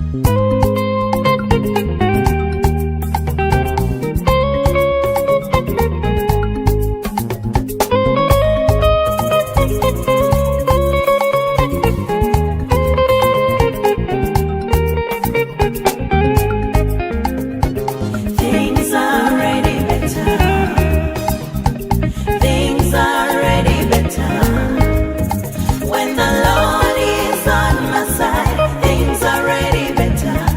Things are already better. Things are already better. When the Lord is on my side, things are already better.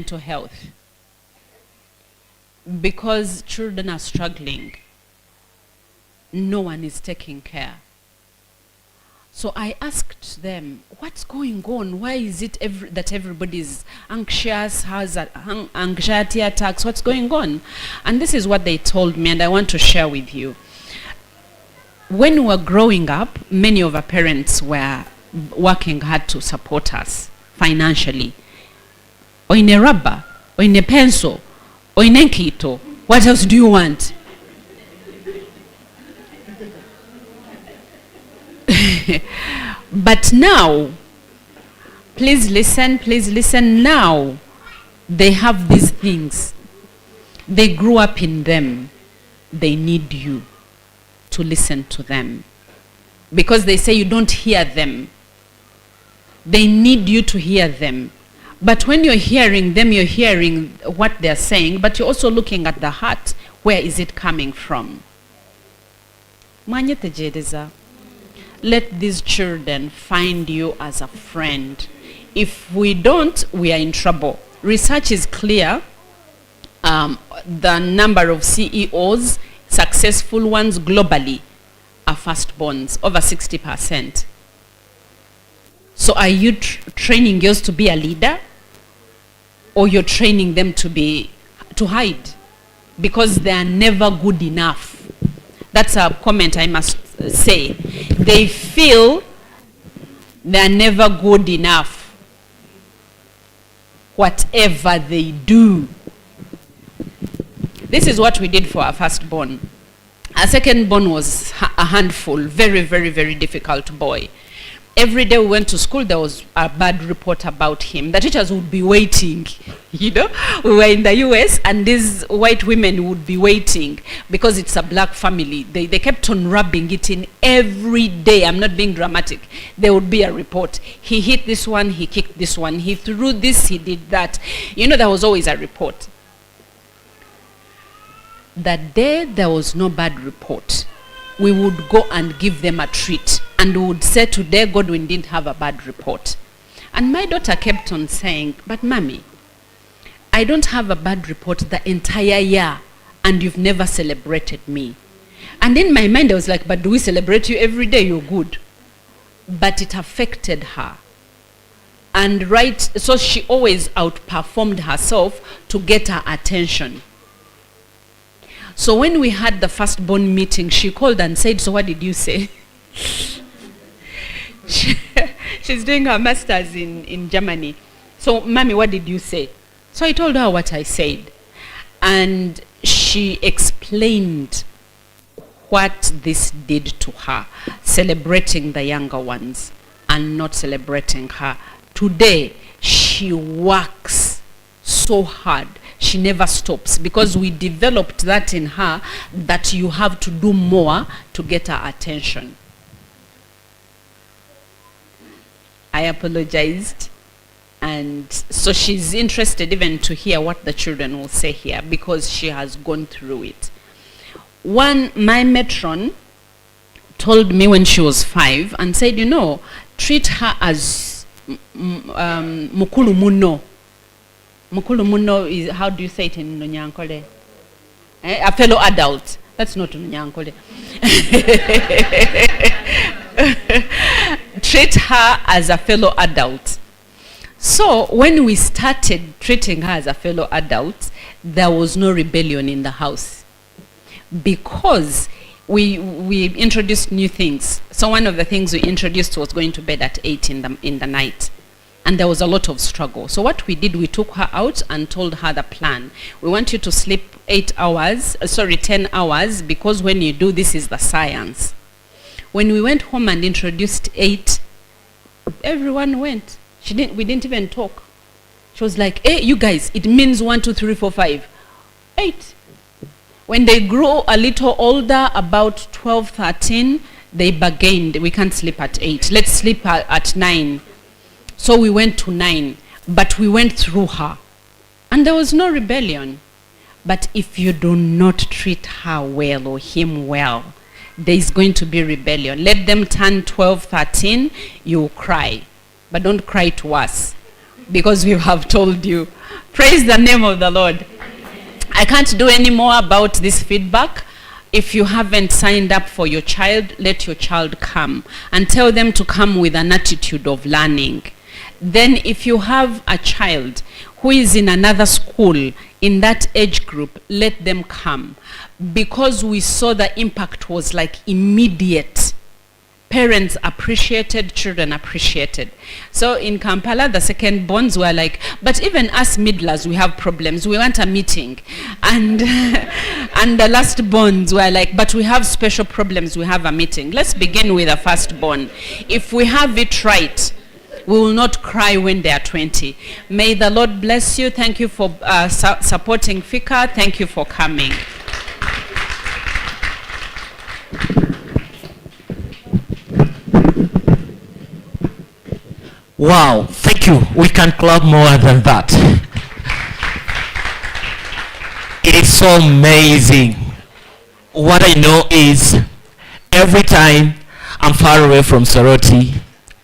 mental health. Because children are struggling, no one is taking care. So I asked them, what's going on? Why is it that everybody is anxious, has anxiety attacks? What's going on? And this is what they told me, and I want to share with you. When we were growing up, many of our parents were working hard to support us financially. Or in a rubber, or in a pencil, or in a kito. What else do you want? But now, please listen now. They have these things. They grew up in them. They need you to listen to them. Because they say you don't hear them. They need you to hear them. But when you're hearing them, you're hearing what they're saying, but you're also looking at the heart. Where is it coming from? Let these children find you as a friend. If we don't, we are in trouble. Research is clear. The number of CEOs, successful ones globally, are firstborns, over 60%. So are you training girls to be a leader? Or you're training them to hide? Because they are never good enough. That's a comment I must say. They feel they are never good enough. Whatever they do. This is what we did for our firstborn. Our secondborn was a handful, very, very, very difficult boy. Every day we went to school, there was a bad report about him. The teachers would be waiting, you know. We were in the US, and these white women would be waiting because it's a black family. They kept on rubbing it in every day. I'm not being dramatic. There would be a report. He hit this one, he kicked this one, he threw this, he did that. You know, there was always a report. That day there was no bad report. We would go and give them a treat. And we would say, today Godwin didn't have a bad report. And my daughter kept on saying, but mommy, I don't have a bad report the entire year, and you've never celebrated me. And in my mind I was like, but do we celebrate you every day? You're good. But it affected her. And so she always outperformed herself to get her attention. So when we had the firstborn meeting, she called and said, so what did you say? She's doing her master's in Germany. So, mommy, what did you say? So I told her what I said. And she explained what this did to her, celebrating the younger ones and not celebrating her. Today, she works so hard. She never stops because we developed that in her, that you have to do more to get her attention. I apologized, and so she's interested even to hear what the children will say here because she has gone through it. My matron told me when she was 5 and said, you know, treat her as mukulu muno. Mukulu muno is, how do you say it in Nunyankole? A fellow adult. That's not Nunyankole. Treat her as a fellow adult. So when we started treating her as a fellow adult, there was no rebellion in the house. Because we introduced new things. So one of the things we introduced was going to bed at 8 in the night. And there was a lot of struggle. So what we did, we took her out and told her the plan. We want you to sleep 10 hours, because when you do, this is the science. When we went home and introduced 8, everyone went. We didn't even talk. She was like, hey, you guys, it means 1, 2, 3, 4, 5. 8. When they grew a little older, about 12, 13, they bargained. We can't sleep at 8. Let's sleep at 9. So we went to 9, but we went through her. And there was no rebellion. But if you do not treat her well or him well, there is going to be rebellion. Let them turn 12, 13, you cry. But don't cry to us, because we have told you Praise the name of the Lord. I can't do any more about this feedback. If you haven't signed up for your child, let your child come and tell them to come with an attitude of learning. Then if you have a child who is in another school in that age group, let them come. Because we saw the impact was like immediate. Parents appreciated, children appreciated. So in Kampala, the second bonds were like, but even us middlers, we have problems. We want a meeting. And, and the last bonds were like, but we have special problems, we have a meeting. Let's begin with the first bond. If we have it right, we will not cry when they are 20. May the Lord bless you. Thank you for supporting FICA. Thank you for coming. Wow, thank you. We can clap more than that. It is so amazing. What I know is every time I'm far away from Sorority,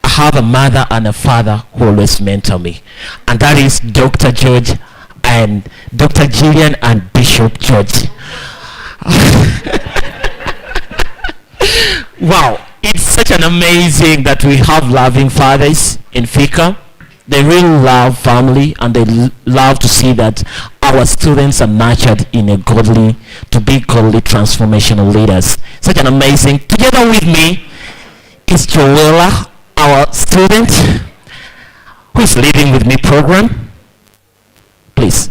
I have a mother and a father who always mentor me. And that is Dr. George and Dr. Gillian and Bishop George. Wow. It's such an amazing that we have loving fathers in FICA. They really love family and they love to see that our students are nurtured in a godly, to be godly transformational leaders. Such an amazing. Together with me is Joella, our student, who is leading with me program. Please.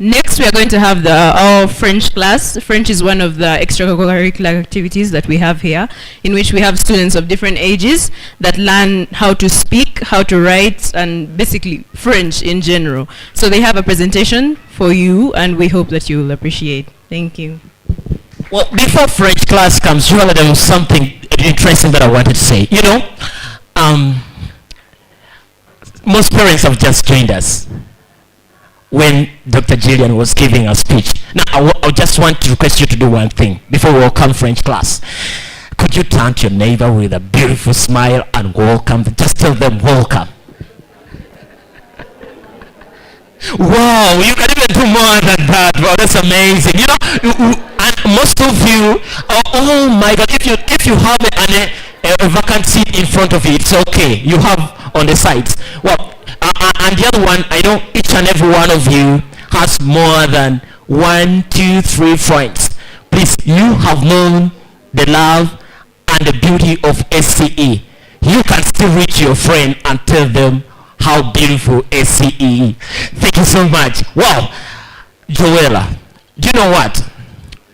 Next, we are going to have our French class. French is one of the extracurricular activities that we have here, in which we have students of different ages that learn how to speak, how to write, and basically French in general. So they have a presentation for you, and we hope that you will appreciate. Thank you. Well, before French class comes, Joella, there was something interesting that I wanted to say. You know, most parents have just joined us when Dr. Gillian was giving a speech. Now, I just want to request you to do one thing before we welcome French class. Could you turn to your neighbor with a beautiful smile and welcome them? Just tell them welcome. Wow, you can even do more than that. Wow, that's amazing. You know, and most of you, oh my God, if you have a vacant seat in front of you, it's okay. You have on the sides. Well, and the other one, I know each and every one of you has more than 1, 2, 3 friends. Please, you have known the love and the beauty of SCE. You can still reach your friend and tell them how beautiful SCE is. Thank you so much. Wow, Joella, do you know what?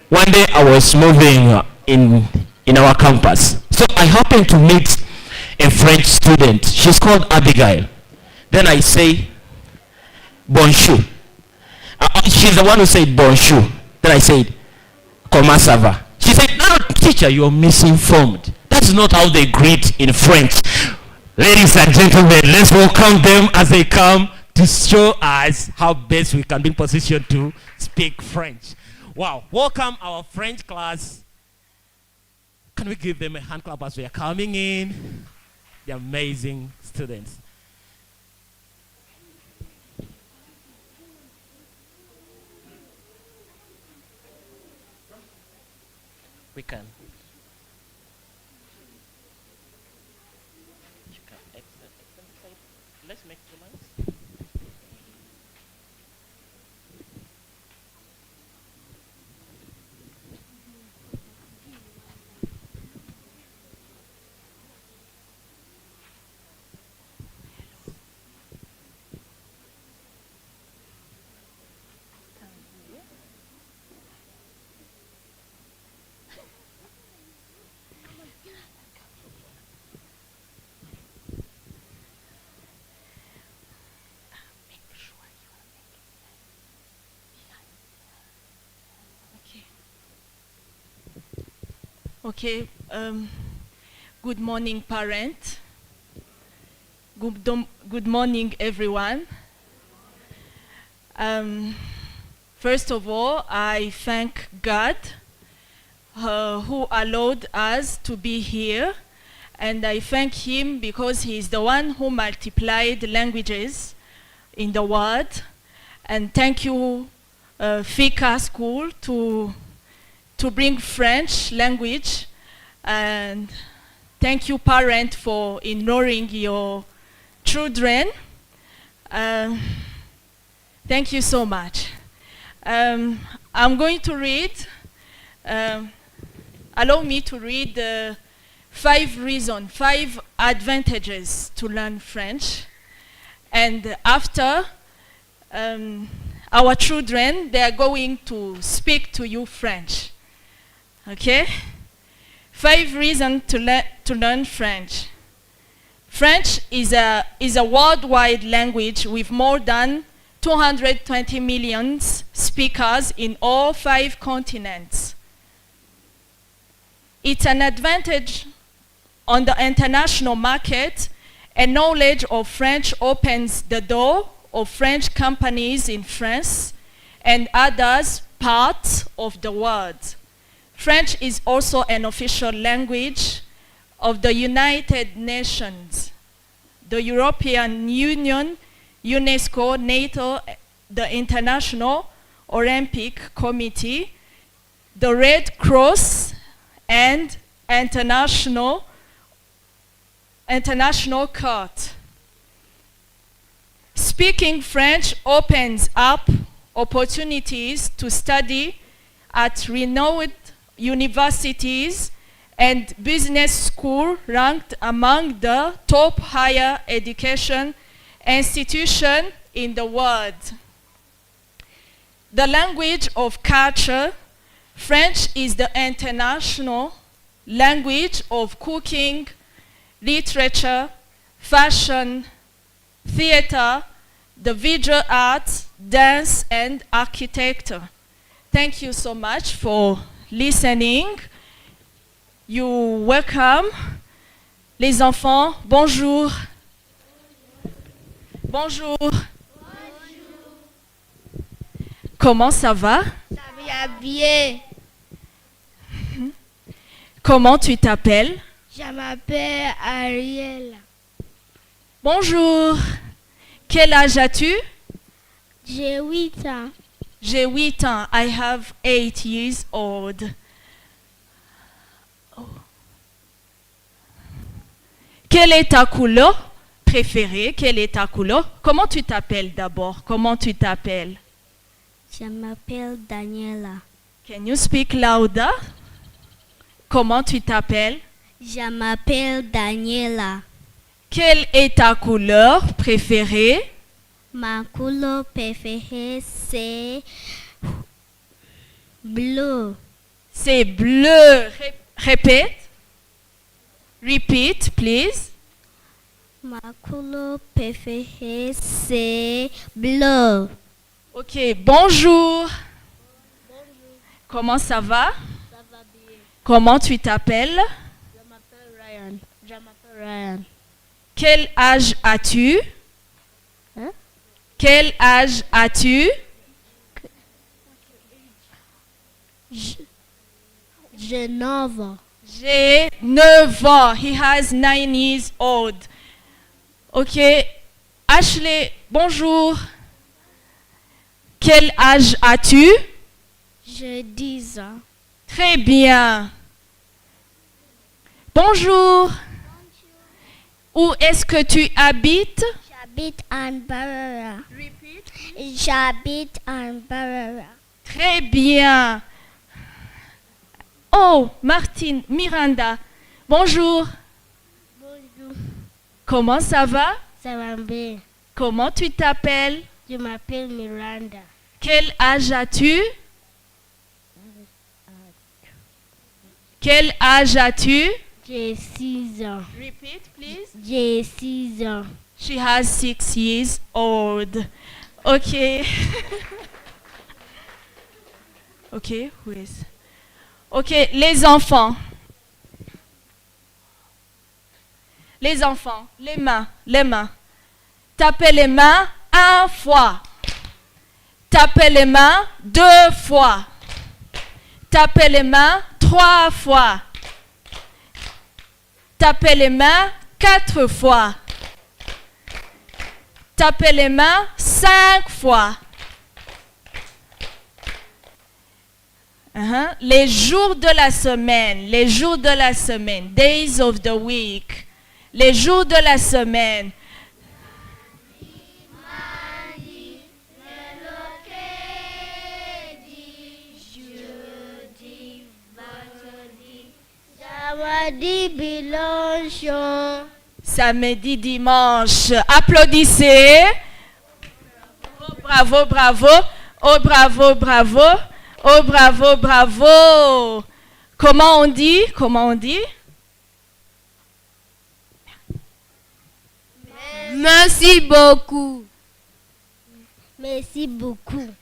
One day I was moving in our campus. So I happened to meet a French student. She's called Abigail. Then I say, bonjour. She's the one who said bonjour. Then I said, comment ça va? She said, no, teacher, you're misinformed. That's not how they greet in French. Ladies and gentlemen, let's welcome them as they come to show us how best we can be in position to speak French. Wow, welcome our French class. Can we give them a hand clap as we are coming in? The amazing students. We can. You can exit. Let's make 2 lines. Okay, good morning, parent. Good morning, everyone. First of all, I thank God who allowed us to be here And I thank him because he is the one who multiplied languages in the world. And thank you, FICA School, to bring French language. And thank you, parents, for ignoring your children. Thank you so much. I'm going to read, allow me to read 5 advantages to learn French. And after, our children, they are going to speak to you French. Okay? 5 reasons to learn French. French is a worldwide language with more than 220 million speakers in all 5 continents. It's an advantage on the international market, and knowledge of French opens the door of French companies in France and other parts of the world. French is also an official language of the United Nations, the European Union, UNESCO, NATO, the International Olympic Committee, the Red Cross, and International Court. Speaking French opens up opportunities to study at renowned universities and business schools ranked among the top higher education institutions in the world. The language of culture, French is the international language of cooking, literature, fashion, theater, the visual arts, dance, and architecture. Thank you so much for listening. You're welcome. Les enfants, bonjour. Bonjour. Comment ça va? Ça va bien. Comment tu t'appelles? Je m'appelle Ariel. Bonjour. Quel âge as-tu? J'ai 8 ans. J'ai 8 ans. I have 8 years old. Oh. Quelle est ta couleur préférée? Quelle est ta couleur? Comment tu t'appelles d'abord? Comment tu t'appelles? Je m'appelle Daniela. Can you speak louder? Comment tu t'appelles? Je m'appelle Daniela. Quelle est ta couleur préférée? Ma couleur préférée, c'est bleu. C'est bleu. Répète. Repeat, please. Ma couleur préférée, c'est bleu. Ok, bonjour. Comment ça va? Ça va bien. Comment tu t'appelles? Je m'appelle Ryan. Quel âge as-tu? Hein? Quel âge as-tu? J'ai 9 ans. J'ai 9 ans. He has 9 years old. Ok. Ashley, bonjour. Quel âge as-tu? J'ai 10 ans. Très bien. Bonjour. Où est-ce que tu habites? J'habite en Barara. J'habite en Barara. Très bien. Oh, Martine, Miranda. Bonjour. Bonjour. Comment ça va? Ça va bien. Comment tu t'appelles? Je m'appelle Miranda. Quel âge as-tu? Quel âge as-tu? J'ai 6 ans. Repeat, please. J'ai 6 ans. She has 6 years old. Okay. Okay, who is? Okay, les enfants. Les enfants, les mains. Tapez les mains 1 fois. Tapez les mains 2 fois. Tapez les mains 3 fois. Tapez les mains 4 fois. Tapez les mains 5 fois. Les jours de la semaine, les jours de la semaine, days of the week, les jours de la semaine. Samedi, Bilanchon. Samedi, dimanche. Applaudissez. Oh, bravo, bravo. Oh, bravo, bravo. Oh, bravo, bravo. Comment on dit? Comment on dit? Merci beaucoup. Merci beaucoup.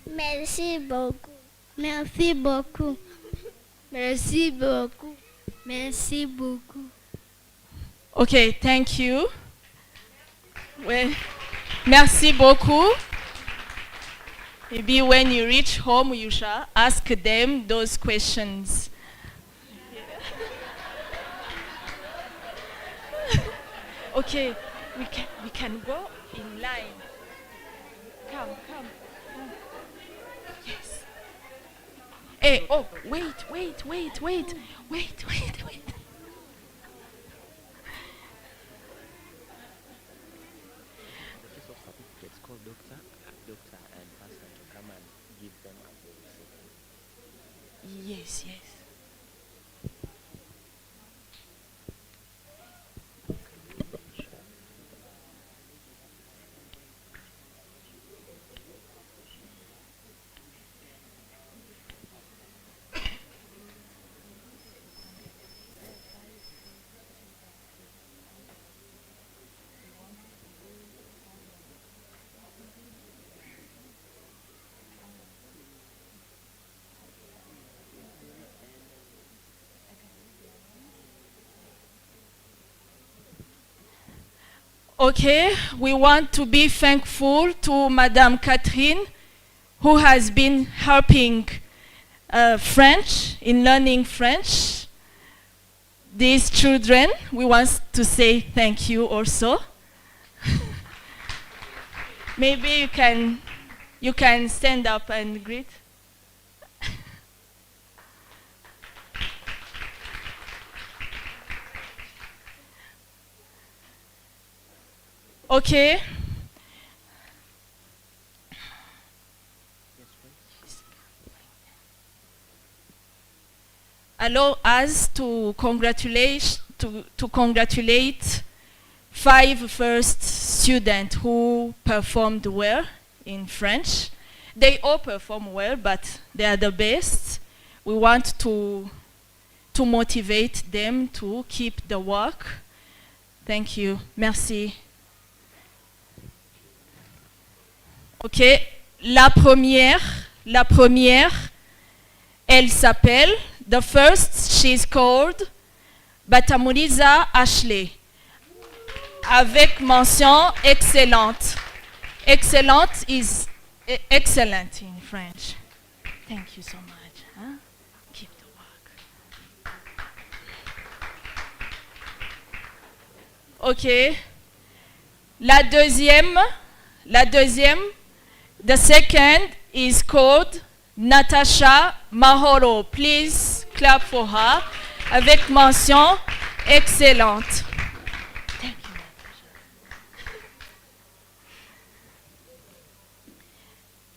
Merci beaucoup. Merci beaucoup. Merci beaucoup. Merci beaucoup. Okay, thank you. Well, merci beaucoup. Maybe when you reach home, you shall ask them those questions. Okay, we can go in line. Come. Yes. Hey, oh, wait. Call doctor and pastor to come and give them a voice. Yes. Okay, we want to be thankful to Madame Catherine, who has been helping French, in learning French. These children, we want to say thank you also. Maybe you can stand up and greet. Okay. Allow us to congratulate 5 first students who performed well in French. They all perform well, but they are the best. We want to motivate them to keep the work. Thank you. Merci. Ok, la première, elle s'appelle, the first, she's called Batamuliza Ashley, avec mention excellente. Excellente is excellent in French. Thank you so much. Huh? Keep the work. Ok, la deuxième, the second is called Natasha Mahoro. Please clap for her. Avec mention excellente. Thank you,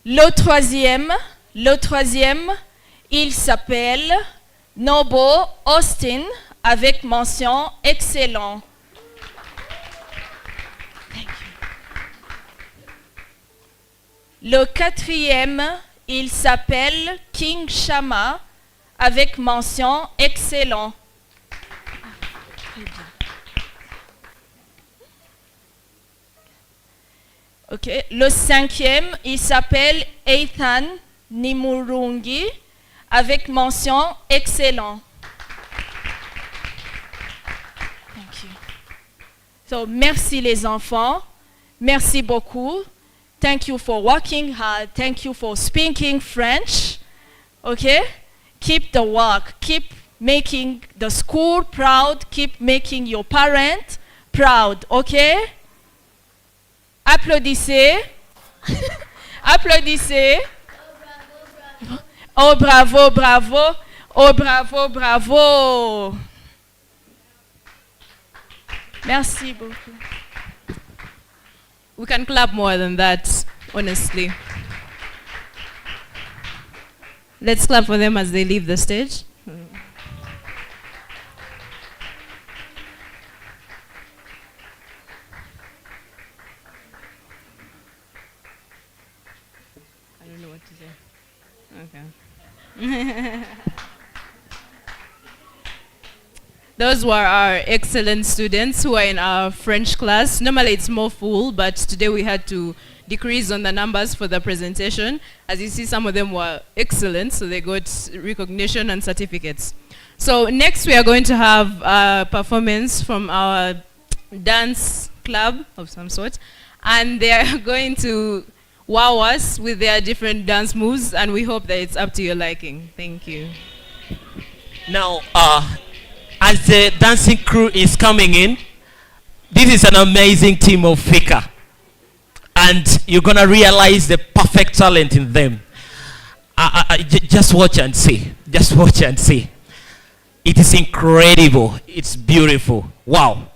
Natasha. Le troisième, il s'appelle Nobo Austin avec mention excellent. Le quatrième, il s'appelle King Shama avec mention excellent. Ok. Le cinquième, il s'appelle Ethan Nimurungi avec mention excellent. Thank you. So, merci les enfants. Merci beaucoup. Thank you for working hard. Thank you for speaking French. Okay? Keep the work. Keep making the school proud, keep making your parents proud, okay? Applaudissez. Applaudissez. Oh, bravo, bravo. Oh, bravo, bravo. Merci beaucoup. We can clap more than that, honestly. Let's clap for them as they leave the stage. I don't know what to say. Okay. Those were our excellent students who are in our French class. Normally it's more full, but today we had to decrease on the numbers for the presentation. As you see, some of them were excellent, so they got recognition and certificates. So next we are going to have a performance from our dance club of some sort, and they are going to wow us with their different dance moves, and we hope that it's up to your liking. Thank you. Now, as the dancing crew is coming in, this is an amazing team of Fika. And you're going to realize the perfect talent in them. Just watch and see. Just watch and see. It is incredible. It's beautiful. Wow.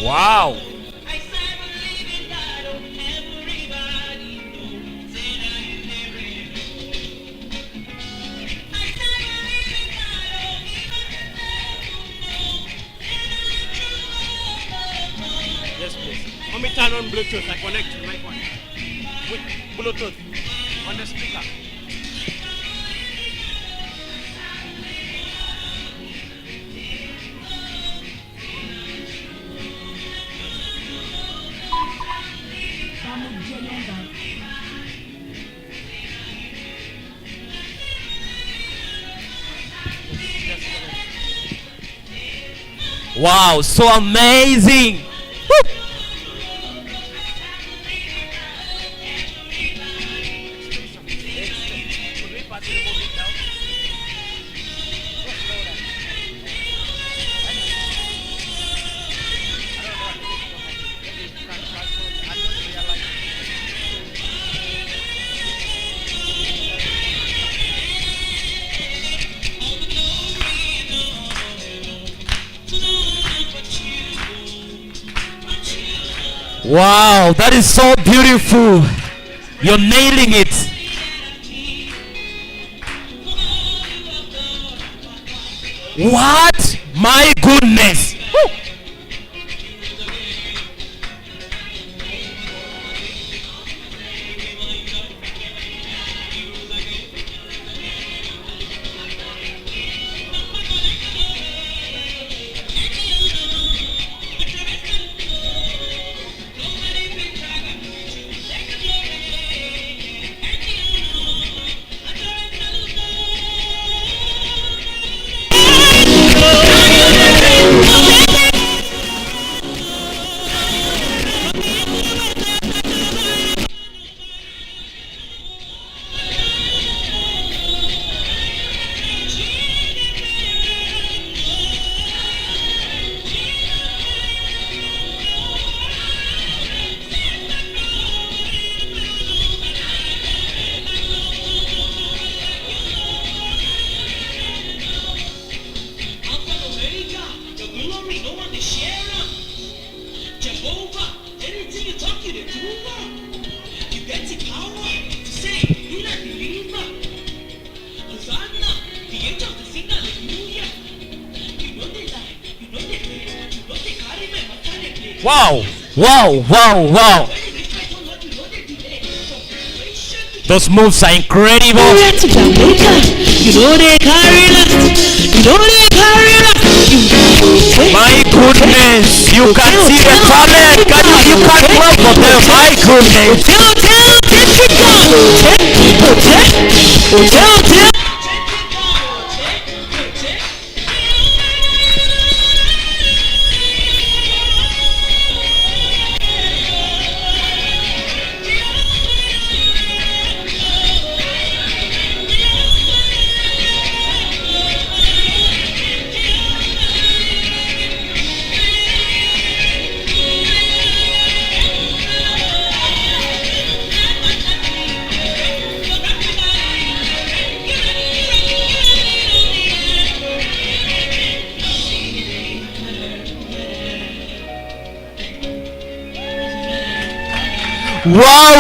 Wow. Yes, please. Let me turn on Bluetooth. I connect to my phone. With Bluetooth on the speaker. Wow, so amazing. Woo. Wow, that is so beautiful. You're nailing it. What? My goodness. Woo. Wow, wow, wow, wow. Those moves are incredible. You know they carry lot. You know they carry lot. My goodness, you can see the talent. You can't clap for them. My goodness. Wow.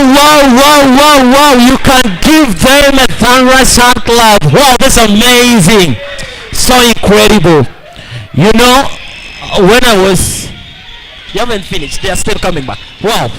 You can give them a thunderous hand clap. Wow, that's amazing. So incredible. You know, when I was... You haven't finished. They are still coming back. Wow.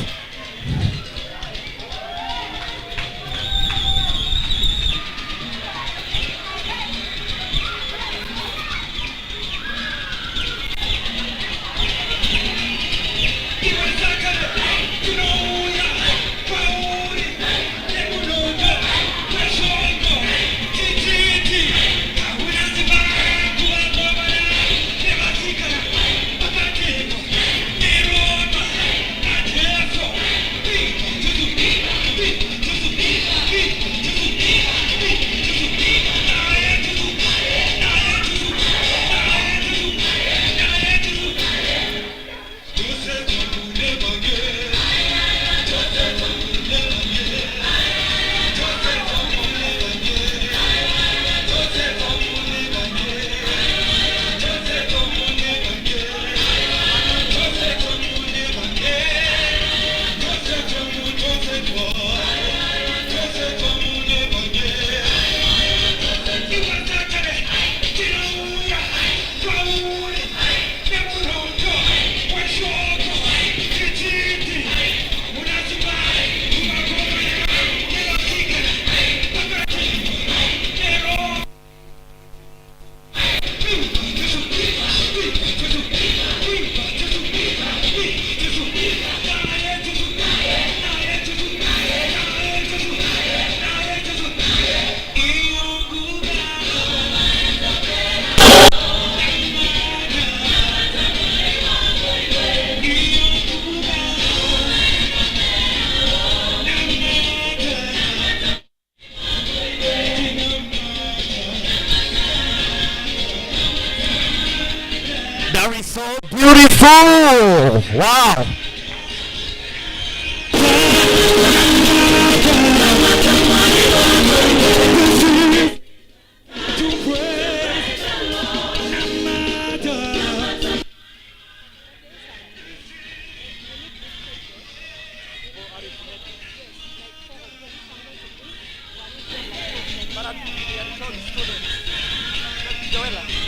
That is so beautiful. Wow.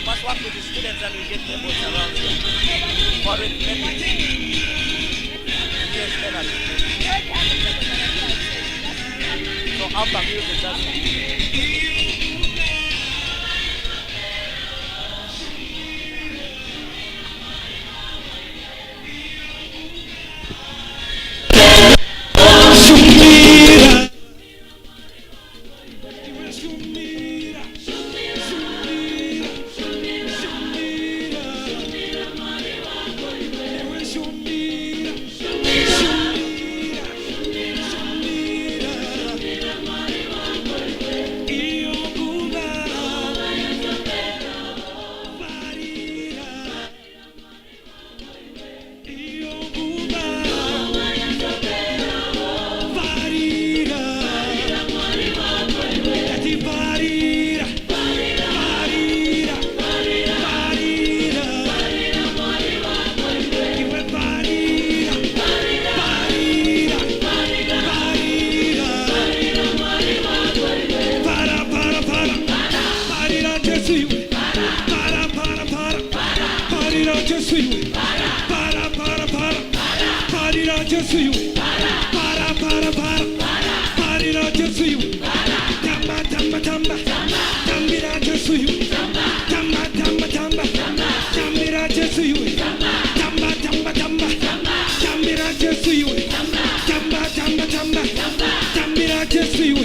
Must work with the students and we get the boats around here. For arithmetic. Yes, arithmetic. So Alpha music does just for you. Para, para, para, para, Tambira Jesuyu. Tamba, tamba, tamba. Tambira Jesuyu. Tamba, tamba, tamba. Tambira Jesuyu. Tamba, tamba, tamba. Tambira Jesuyu. Tamba, tamba, tamba. Tambira Jesuyu.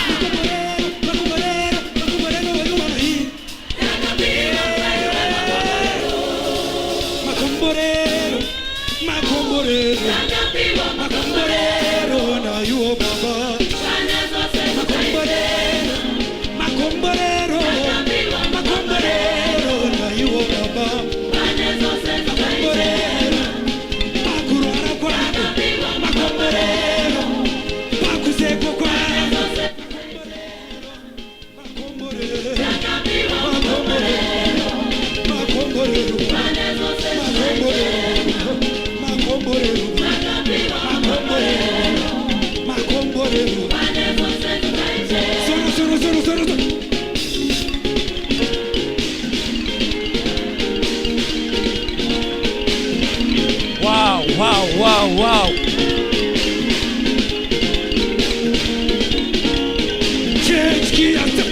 Makumorero, makumorero, makumorero. Makumorero, makumorero. Makumborero na yo baba. Makumborero, makumborero, makumborero na yo baba. Makumborero, makurara kwako. Makumborero, makuseko kwako. Makumborero, makumborero, makumborero, makumborero, makumborero. Makomborero. Soro. Wow. Change kiasi.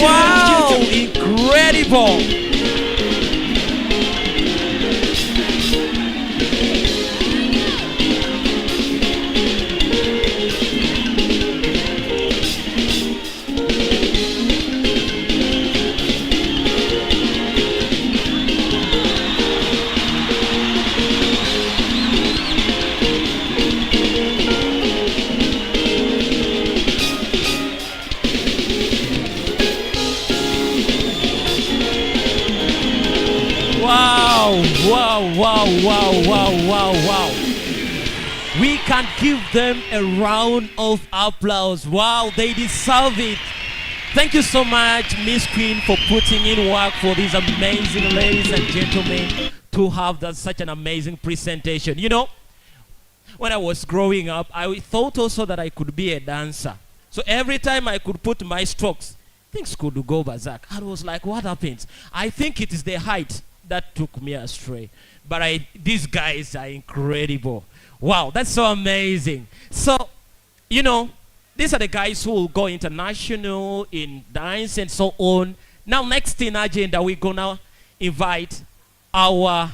Wow, incredible. Wow. We can give them a round of applause. Wow, they deserve it. Thank you so much, Miss Queen, for putting in work for these amazing ladies and gentlemen to have such an amazing presentation. You know, when I was growing up, I thought also that I could be a dancer. So every time I could put my strokes, things could go berserk. I was like, what happens? I think it is the height that took me astray. But these guys are incredible. Wow, that's so amazing. So, you know, these are the guys who will go international in dance and so on. Now, next in agenda, we're going to invite our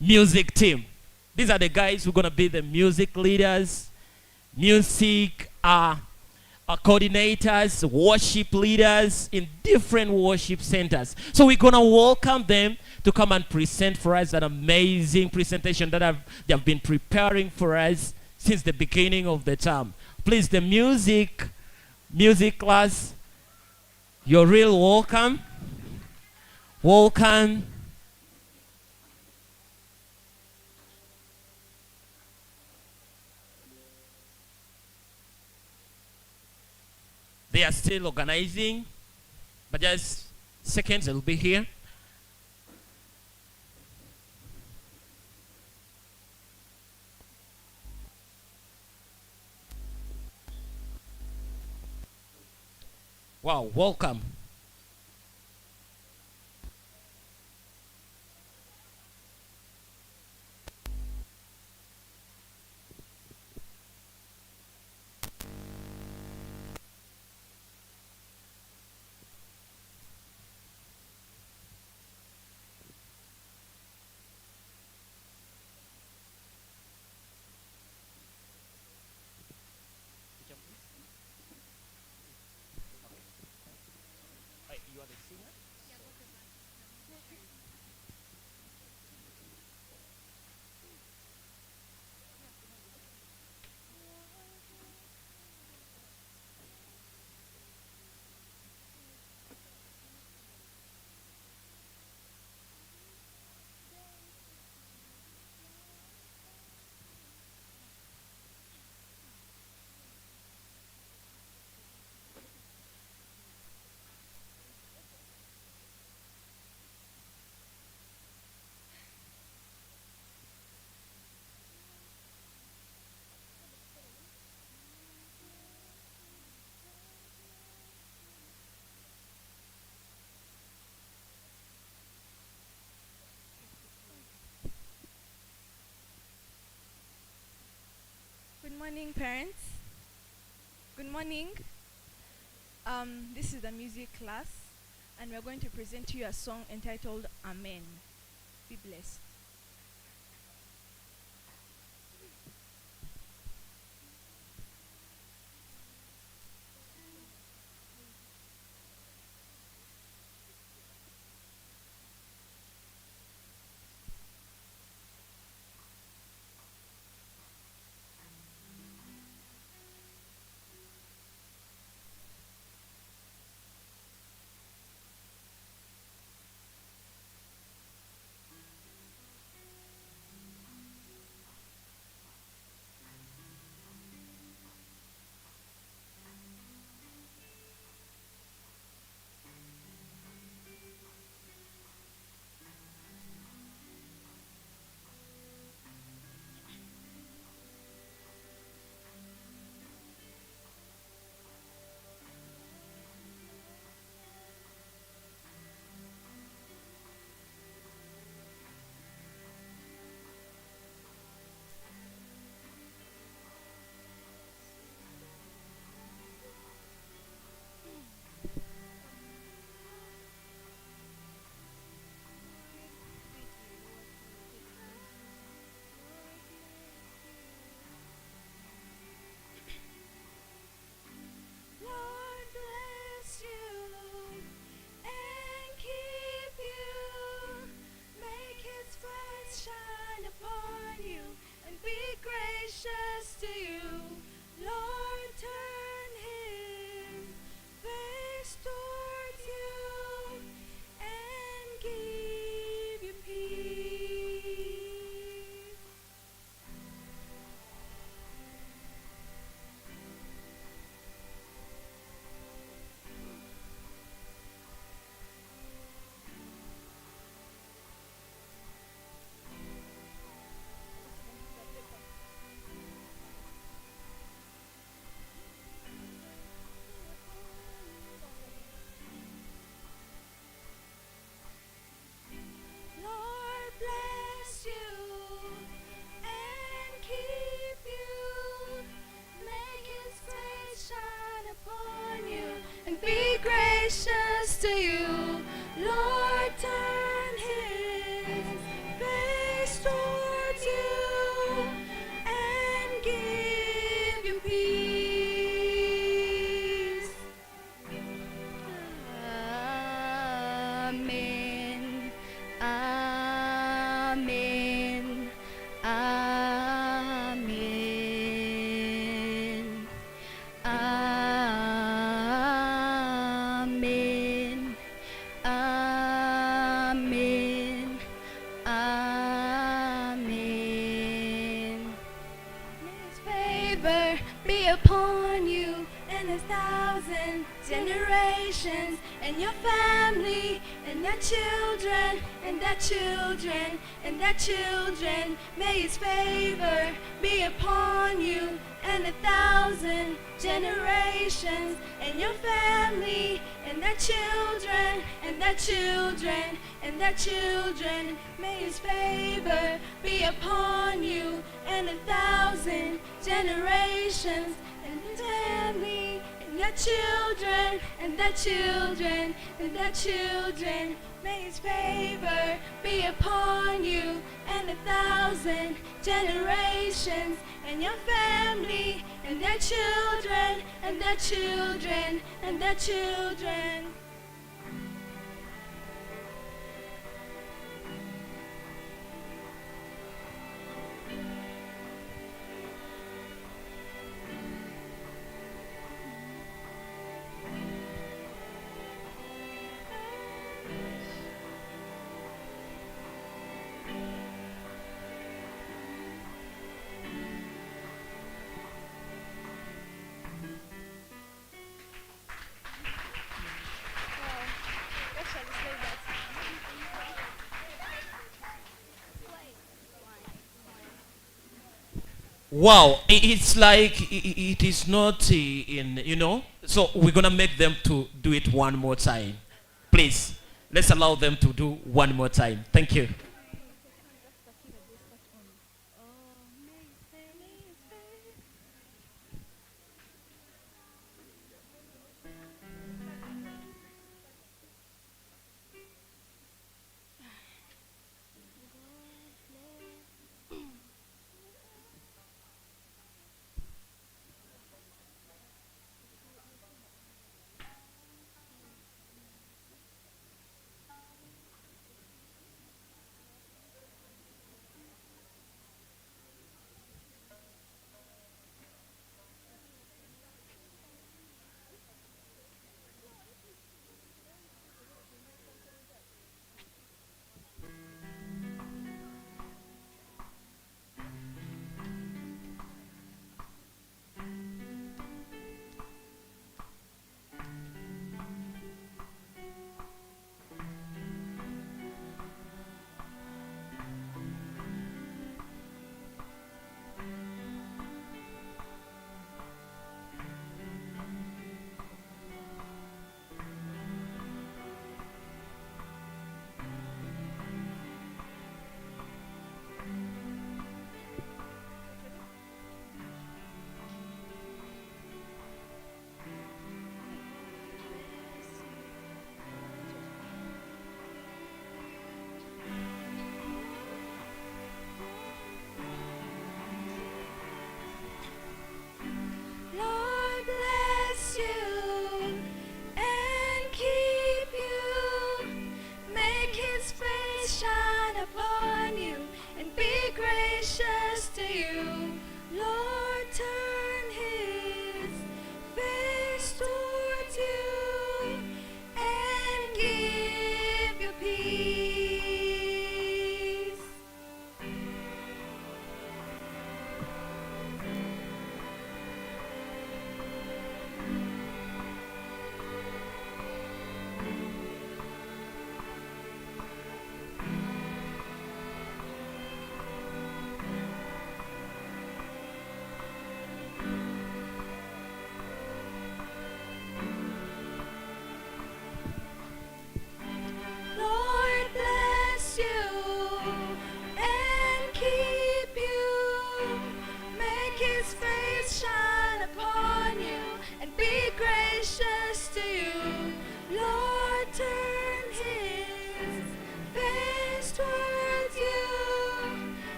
music team. These are the guys who are going to be the music leaders, music coordinators, worship leaders in different worship centers. So we're going to welcome them to come and present for us an amazing presentation that they have been preparing for us since the beginning of the term. Please, the music class, you're real welcome. Welcome. They are still organizing, but just seconds, they'll be here. Wow, welcome. Good morning, parents. Good morning. This is the music class, and we're going to present to you a song entitled Amen. Be blessed. Lord bless you and keep you. Make his face shine upon you and be gracious to you. Lord turn his face towards you and give you peace. Lord bless you and keep you. Make his face shine upon you and be gracious to you. Lord turn his face towards you and give you peace. Amen. Amen. Amen. Amen. Amen. Amen. May his favor be upon you and 1,000 generations, and your family, and their children, and their children, and their children. May his favor be upon you and 1,000 generations, and your family, and their children, and their children, and their children. May his favor be upon you and 1,000 generations, and your family, and their children, and their children, and their children. May his favor be upon you and 1,000 generations, and your family, and their children, and their children, and their children. Wow, it's like it is not in, so we're gonna make them to do it one more time. Please, let's allow them to do one more time. Thank you.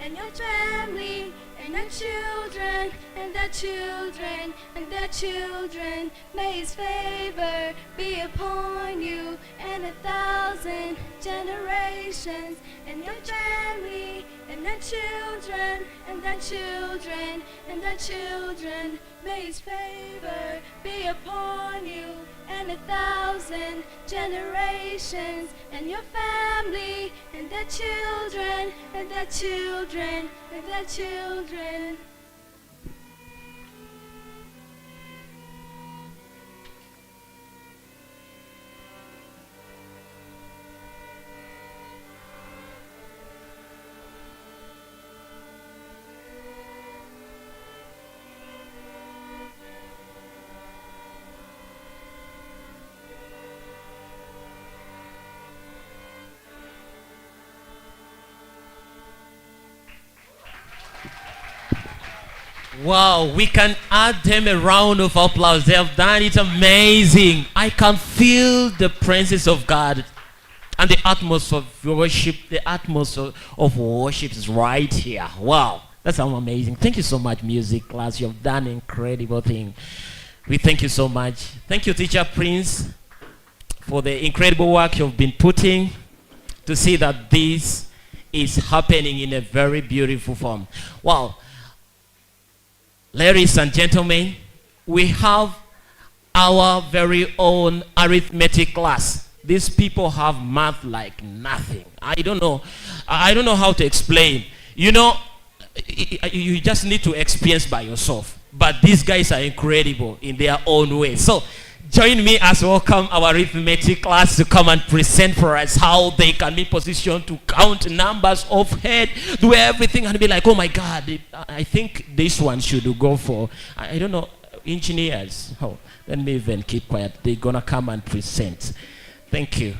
and your family, and the children, and the children, and the children. May his favor be upon you and 1,000 generations, and your family, and the children, and the children, and the children. May his favor be upon you and 1,000 generations, and your family, and the children, and the children, and the children. Wow, we can add them a round of applause. They have done it amazing. I can feel the presence of God and the atmosphere of worship. The atmosphere of worship is right here. Wow, that's amazing. Thank you so much, music class. You have done an incredible thing. We thank you so much. Thank you, Teacher Prince, for the incredible work you've been putting to see that this is happening in a very beautiful form. Wow. Ladies and gentlemen, we have our very own arithmetic class. These people have math like nothing. I don't know how to explain. You know, you just need to experience by yourself. But these guys are incredible in their own way. So join me as we welcome our arithmetic class to come and present for us how they can be positioned to count numbers of head, do everything, and be like, oh my God, I think this one should go for, I don't know, engineers. Oh, let me even keep quiet. They're going to come and present. Thank you.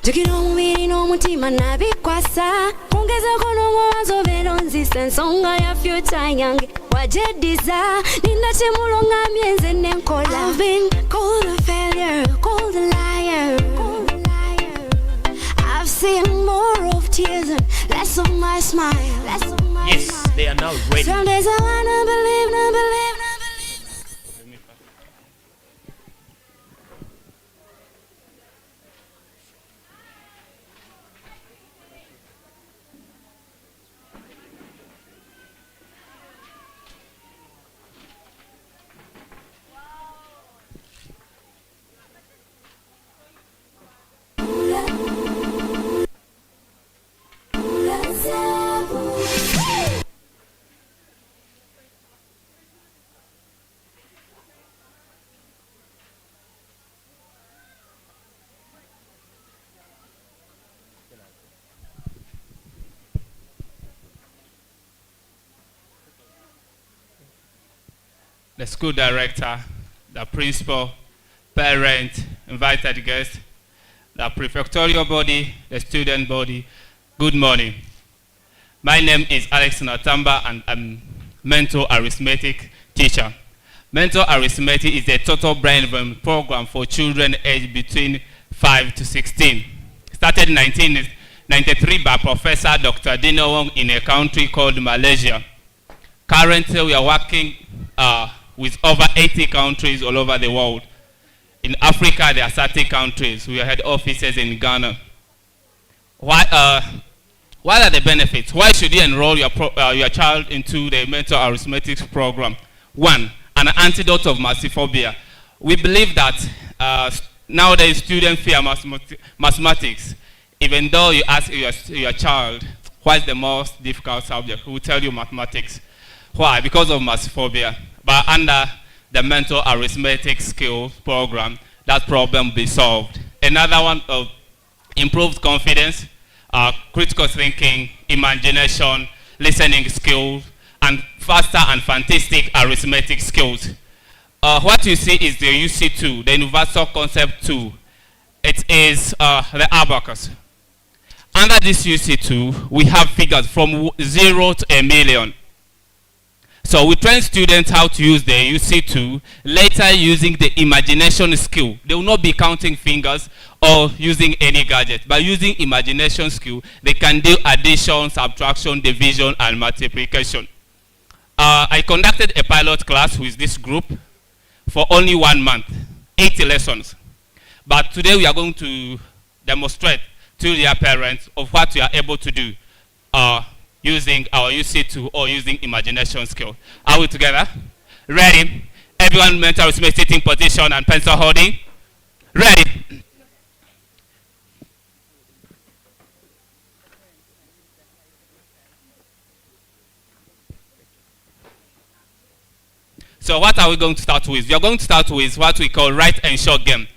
Jukira omubiri n'omutima nabikwasa ongezeko n'omuwazo beero nzisa ensonga ya future yange wajeddiza ninda kimulo ngambye nze nenkola. I've been called a failure, called a liar. I've seen more of tears and less of my smile. Yes, they are now ready. Some days I wanna believe, not believe. The school director, the principal, parent, invited guests, the prefectorial body, the student body, good morning. My name is Alex Natamba and I'm mental arithmetic teacher. Mental arithmetic is a total brain development program for children aged between 5 to 16. Started in 1993 by Professor Dr. Dino Wong in a country called Malaysia. Currently we are working with over 80 countries all over the world. In Africa, there are 30 countries. We had offices in Ghana. What are the benefits? Why should you enroll your child into the mental arithmetic program? One, an antidote of massiphobia. We believe that nowadays students fear mathematics. Even though you ask your child, what is the most difficult subject? Who will tell you mathematics. Why? Because of massiphobia. But under the mental arithmetic skills program, that problem will be solved. Another one of improved confidence, critical thinking, imagination, listening skills, and faster and fantastic arithmetic skills. What you see is the UC2, the Universal Concept 2. It is the abacus. Under this UC2, we have figures from 0 to a million. So we train students how to use the UC2, later using the imagination skill. They will not be counting fingers or using any gadget. By using imagination skill, they can do addition, subtraction, division, and multiplication. I conducted a pilot class with this group for only 1 month, 80 lessons. But today we are going to demonstrate to their parents of what we are able to do using our UC2 or using imagination skill. Are we together? Ready? Everyone mental arithmetic sitting position and pencil holding. Ready? So what are we going to start with? We are going to start with what we call right and short game.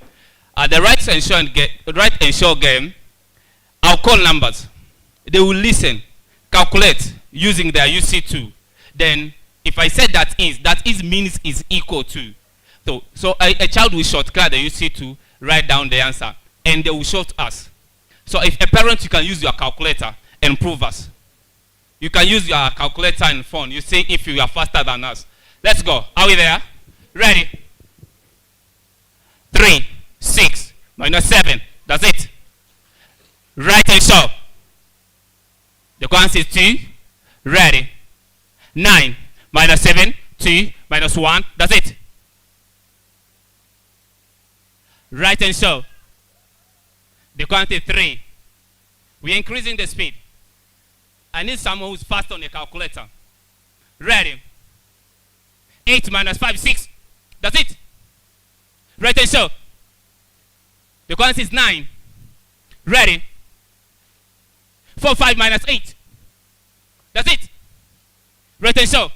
The right and short game, I'll call numbers. They will listen, calculate using their UC2. Then if I said that is means is equal to. So a child will shortcut the UC2, write down the answer, and they will short us. So if a parent, you can use your calculator and prove us. You can use your calculator and phone. You say if you are faster than us. Let's go. Are we there? Ready? 3, 6, minus 7. That's it. Right and short. The answer is 2. Ready? 9 minus 7, 2 minus 1. That's it. Right and short. The answer is 3. We're increasing the speed. I need someone who's fast on the calculator. Ready? 8 minus 5, 6. That's it. Right and short. The answer is 9. Ready? 4, 5 minus 8. That's it. Right and short.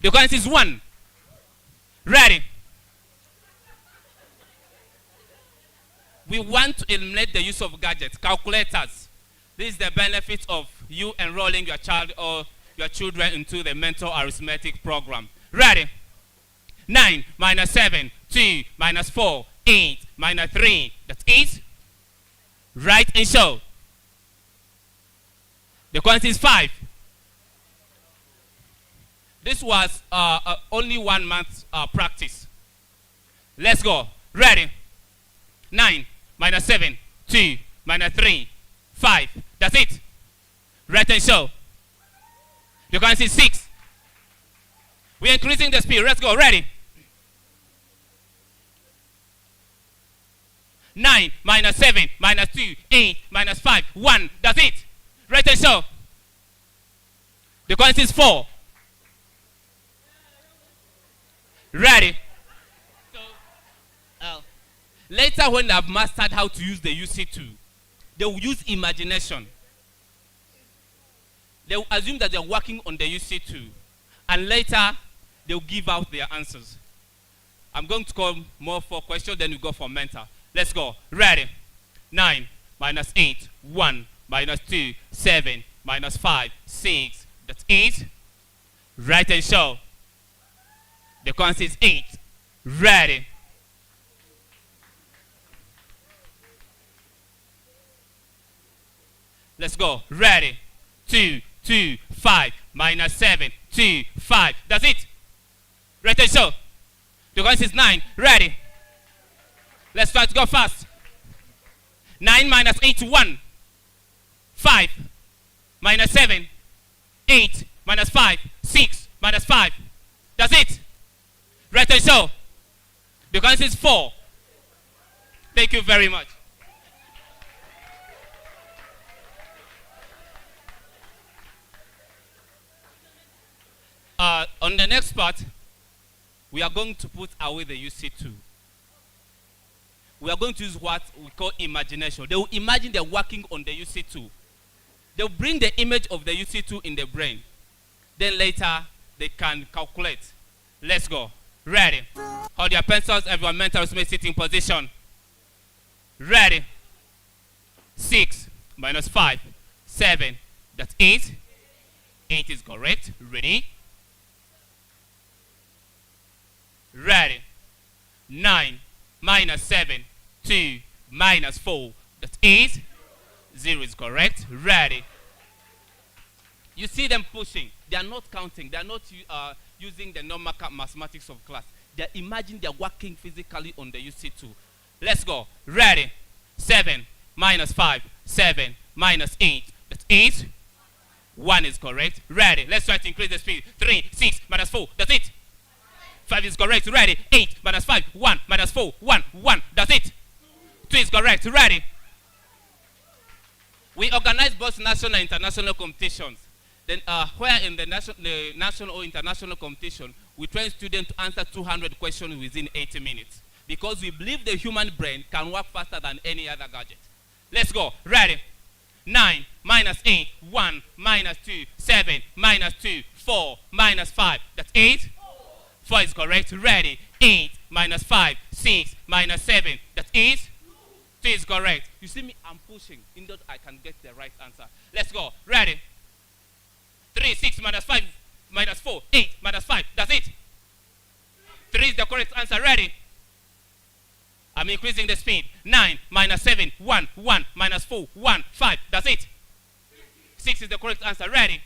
The answer is 1. Ready? We want to eliminate the use of gadgets, calculators. This is the benefit of you enrolling your child or your children into the mental arithmetic program. Ready? 9 minus 7, 2 minus 4, 8 minus 3. That's 8. Right and short. The answer is 5. This was only 1 month practice. Let's go. Ready? 9 minus 7, 2 minus 3, 5. That's it. Right and short. The answer is 6. We're increasing the speed. Let's go. Ready? 9 minus 7 minus 2, 8 minus 5, 1. That's it. Right and short. The answer is 4. Ready? So, later when they've mastered how to use the UC2, they will use imagination. They will assume that they're working on the UC2. And later, they'll give out their answers. I'm going to call more for questions, then we go for mentor. Let's go. Ready? 9 minus 8, 1 minus 2, 7 minus 5, 6. That's 8. Right and short. The answer is 8. Ready? Let's go. Ready? 2, 2, 5 minus 7, 2, 5. That's it. Right and short. The answer is 9. Ready? Let's try to go fast. 9 minus 8, 1. 5 minus 7, 8 minus 5, 6 minus 5. That's it. Right and so. Because it's 4. Thank you very much. On the next part, we are going to put away the UC2. We are going to use what we call imagination. They will imagine they're working on the UC2. They'll bring the image of the UC2 in the brain. Then later, they can calculate. Let's go. Ready. Hold your pencils. Everyone mentors may sit in position. Ready. 6 minus 5. 7. That's 8. 8 is correct. Ready. Ready. 9 minus 7. 2 minus 4. That's 8. 0 is correct. Ready. You see them pushing. They are not counting. They are not using the normal mathematics of class. They imagine they are working physically on the UC2. Let's go. Ready. 7 minus 5. 7 minus 8. That's 8. 1 is correct. Ready. Let's try to increase the speed. 3, 6 minus 4. That's it. 5 is correct. Ready. 8 minus 5. 1 minus 4. 1. 1. That's it. 2 is correct. Ready. We organize both national and international competitions. Then where in the national or international competition, we train students to answer 200 questions within 80 minutes. Because we believe the human brain can work faster than any other gadget. Let's go. Ready. 9 minus 8. 1 minus 2. 7 minus 2. 4 minus 5. That's 8. 4 is correct. Ready. 8 minus 5. 6 minus 7. That's 8. 2 is correct. You see me? I'm pushing in that I can get the right answer. Let's go. Ready. 3, 6 minus 5 minus 4. 8 minus 5. That's it. 3 is the correct answer. Ready. I'm increasing the speed. 9 minus 7. 1. 1 minus 4. 1. 5. That's it. 6 is the correct answer. Ready.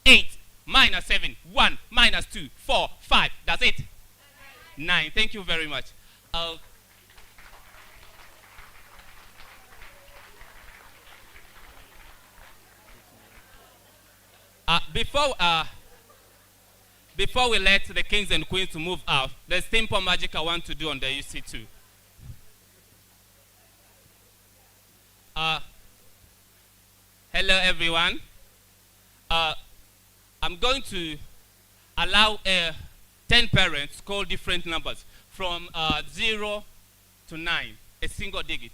8 minus 7. 1 minus 2. 4. 5. That's it. 9. Thank you very much. Before we let the kings and queens to move out, there's simple magic I want to do on the UC2. Hello, everyone. I'm going to allow 10 parents call different numbers from 0 to 9, a single digit.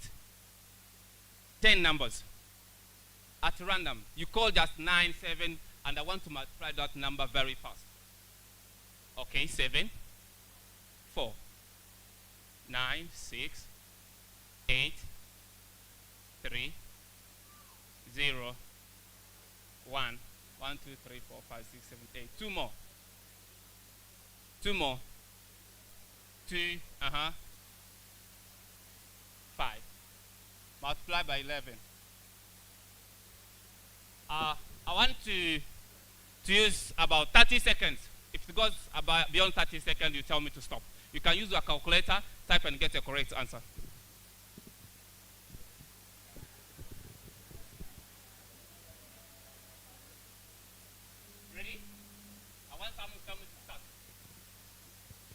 10 numbers at random. You call just 9, 7, and I want to multiply that number very fast. Okay, 7, 4, 9, 6, 8, 3, 0, 1, 1, 2, 3, 4, 5, 6, 7, 8. 2 more. 2 more. 2, 5. Multiply by 11. I want to use about 30 seconds. If it goes beyond 30 seconds, you tell me to stop. You can use your calculator, type and get a correct answer. Ready? I want someone to tell me to start.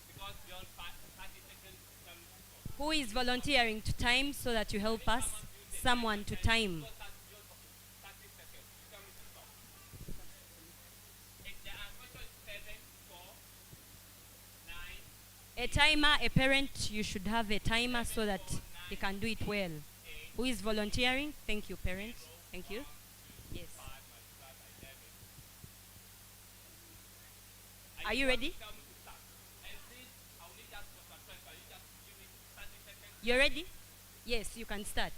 Because beyond 30 seconds, tell me to stop. Who is volunteering to time so that you help us? Someone to time. A timer, a parent, you should have a timer so that he can do it well. Who is volunteering? Thank you, parents. Thank you. Yes. Are you ready? You're ready? Yes, you can start.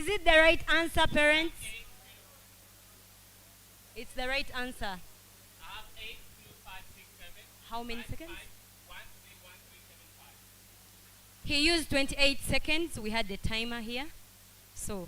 it the right answer, parents? It's the right answer. How many seconds? He used 28 seconds. We had the timer here. So.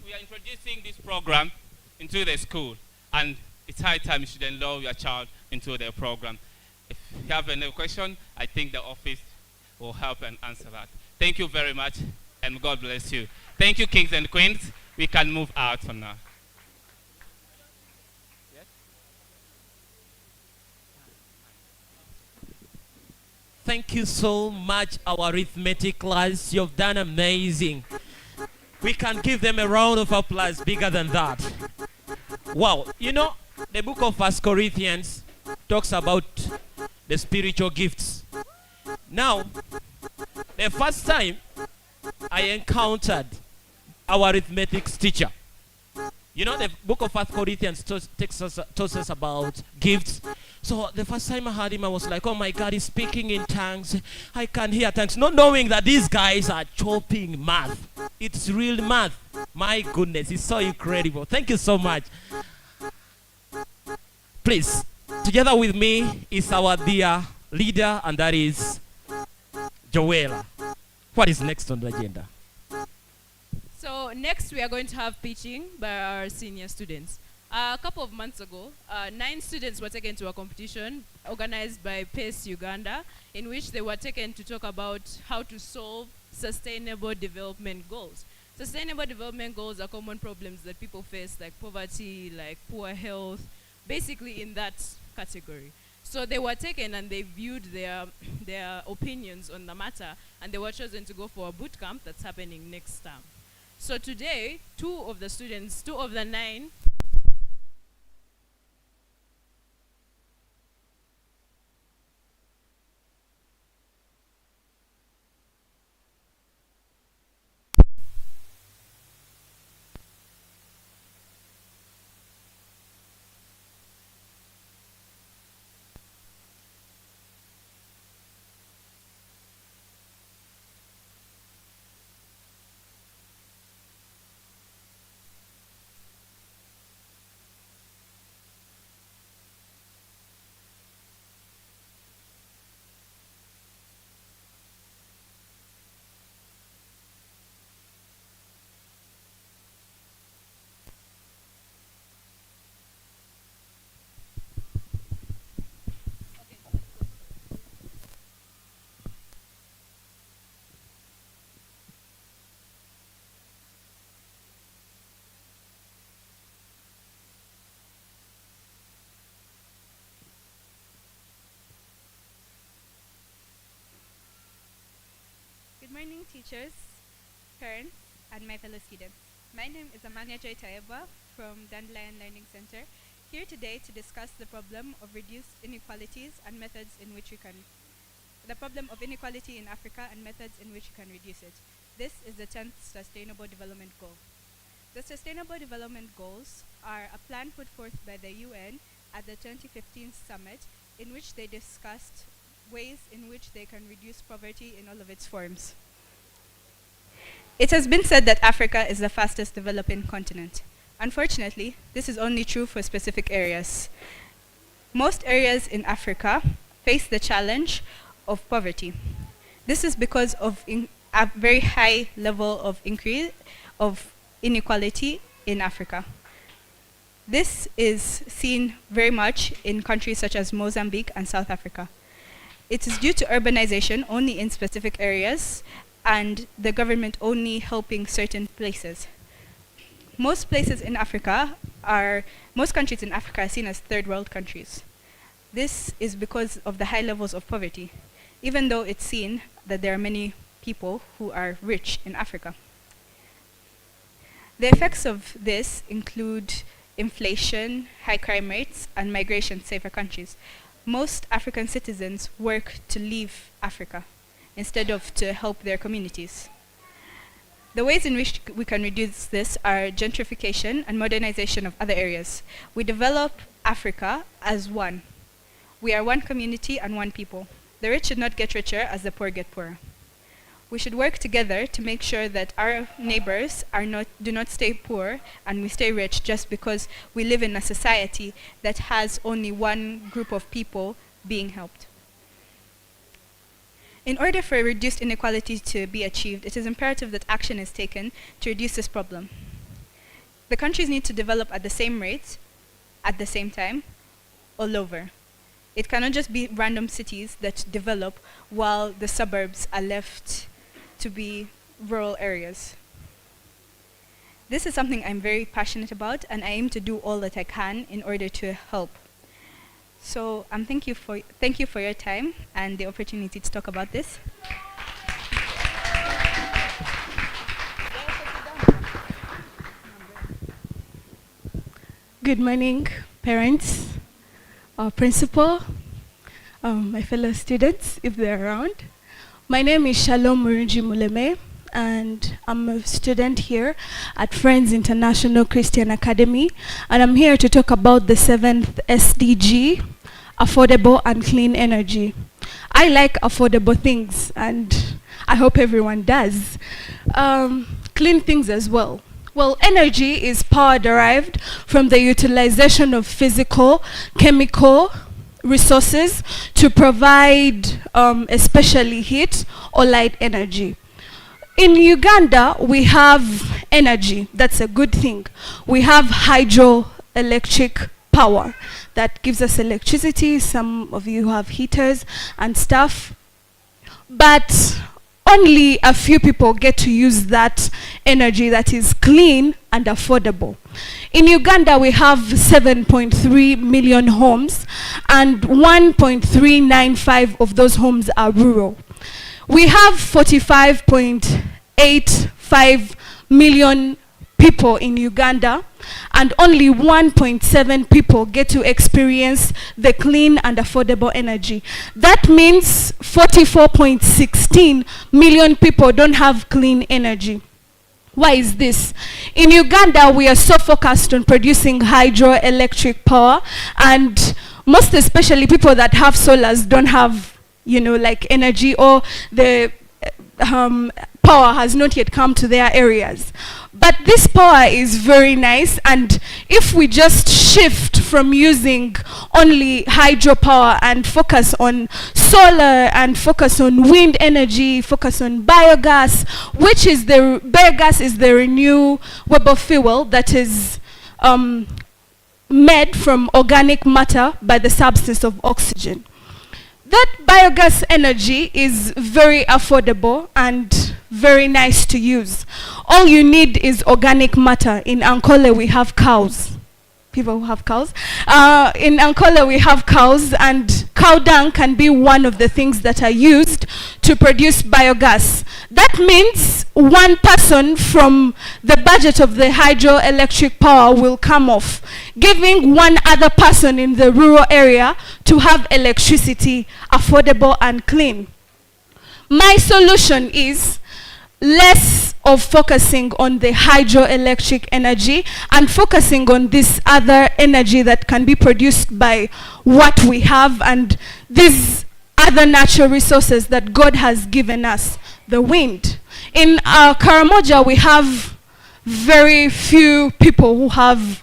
We are introducing this program into the school, and it's high time you should enroll your child into the program. If you have any question, I think the office will help and answer that. Thank you very much, and God bless you. Thank you, kings and queens. We can move out for now. Thank you so much, our arithmetic class. You've done amazing. We can give them a round of applause bigger than that. Wow, you know, the book of 1 Corinthians talks about the spiritual gifts. Now, the first time I encountered our arithmetics teacher, you know, the book of 1 Corinthians tells us about gifts. So the first time I heard him, I was like, oh my God, he's speaking in tongues. I can hear tongues. Not knowing that these guys are chopping math. It's real math. My goodness, it's so incredible. Thank you so much. Please, together with me is our dear leader, and that is Joella. What is next on the agenda? So next we are going to have pitching by our senior students. A couple of months ago, 9 students were taken to a competition organized by PACE Uganda, in which they were taken to talk about how to solve sustainable development goals. Sustainable development goals are common problems that people face, like poverty, like poor health, basically in that category. So they were taken and they viewed their opinions on the matter, and they were chosen to go for a boot camp that's happening next term. So today, 2 of the 9, Good morning, teachers, parents, and my fellow students. My name is Amanya Joy Taeba from Dandelion Learning Center, here today to discuss the problem of reduced inequalities and methods in which the problem of inequality in Africa and methods in which you can reduce it. This is the 10th Sustainable Development Goal. The Sustainable Development Goals are a plan put forth by the UN at the 2015 summit, in which they discussed ways in which they can reduce poverty in all of its forms. It has been said that Africa is the fastest developing continent. Unfortunately, this is only true for specific areas. Most areas in Africa face the challenge of poverty. This is because of a very high level of increase of inequality in Africa. This is seen very much in countries such as Mozambique and South Africa. It is due to urbanization only in specific areas and the government only helping certain places. Most countries in Africa are seen as third world countries. This is because of the high levels of poverty, even though it's seen that there are many people who are rich in Africa. The effects of this include inflation, high crime rates, and migration to safer countries. Most African citizens work to leave Africa instead of to help their communities. The ways in which we can reduce this are gentrification and modernization of other areas. We develop Africa as one. We are one community and one people. The rich should not get richer as the poor get poorer. We should work together to make sure that our neighbors do not stay poor and we stay rich just because we live in a society that has only one group of people being helped. In order for reduced inequality to be achieved, it is imperative that action is taken to reduce this problem. The countries need to develop at the same rate, at the same time, all over. It cannot just be random cities that develop while the suburbs are left to be rural areas. This is something I'm very passionate about, and I aim to do all that I can in order to help. So thank you for your time and the opportunity to talk about this. Good morning, parents, our principal, my fellow students, if they're around. My name is Shalom Murunji Muleme, and I'm a student here at Friends International Christian Academy, and I'm here to talk about the 7th SDG, affordable and clean energy. I like affordable things, and I hope everyone does. Clean things as well. Well, energy is power derived from the utilization of physical, chemical, resources to provide especially heat or light energy. In Uganda, we have energy. That's a good thing. We have hydroelectric power that gives us electricity. Some of you have heaters and stuff. But only a few people get to use that energy that is clean and affordable. In Uganda, we have 7.3 million homes, and 1.395 of those homes are rural. We have 45.85 million people in Uganda, and only 1.7 people get to experience the clean and affordable energy. That means 44.16 million people don't have clean energy. Why is this? In Uganda, we are so focused on producing hydroelectric power, and most especially people that have solars don't have, like energy, or the power has not yet come to their areas. But this power is very nice, and if we just shift from using only hydropower and focus on solar and focus on wind energy, focus on biogas, which is biogas is the renewable fuel that is made from organic matter by the substance of oxygen. That biogas energy is very affordable and very nice to use. All you need is organic matter. In Ankole, we have cows. People who have cows. In Ankole, we have cows, and cow dung can be one of the things that are used to produce biogas. That means one person from the budget of the hydroelectric power will come off, giving one other person in the rural area to have electricity affordable and clean. My solution is less of focusing on the hydroelectric energy and focusing on this other energy that can be produced by what we have and these other natural resources that God has given us, the wind. In Karamoja, we have very few people who have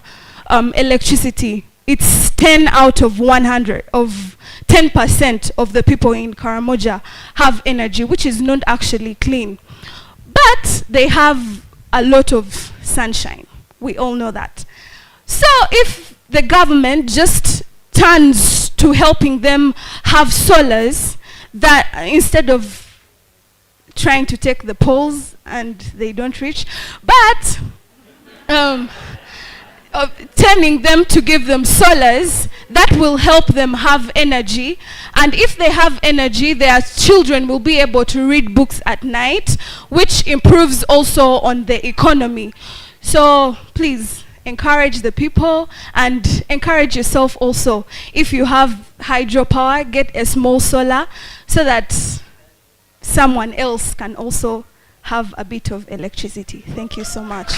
electricity. It's 10 out of 100, of 10% of the people in Karamoja have energy, which is not actually clean. But they have a lot of sunshine. We all know that. So if the government just turns to helping them have solars, that instead of trying to take the poles and they don't reach, but turning them to give them solars, that will help them have energy. And if they have energy, their children will be able to read books at night, which improves also on the economy. So please encourage the people and encourage yourself also. If you have hydropower, get a small solar so that someone else can also have a bit of electricity. Thank you so much.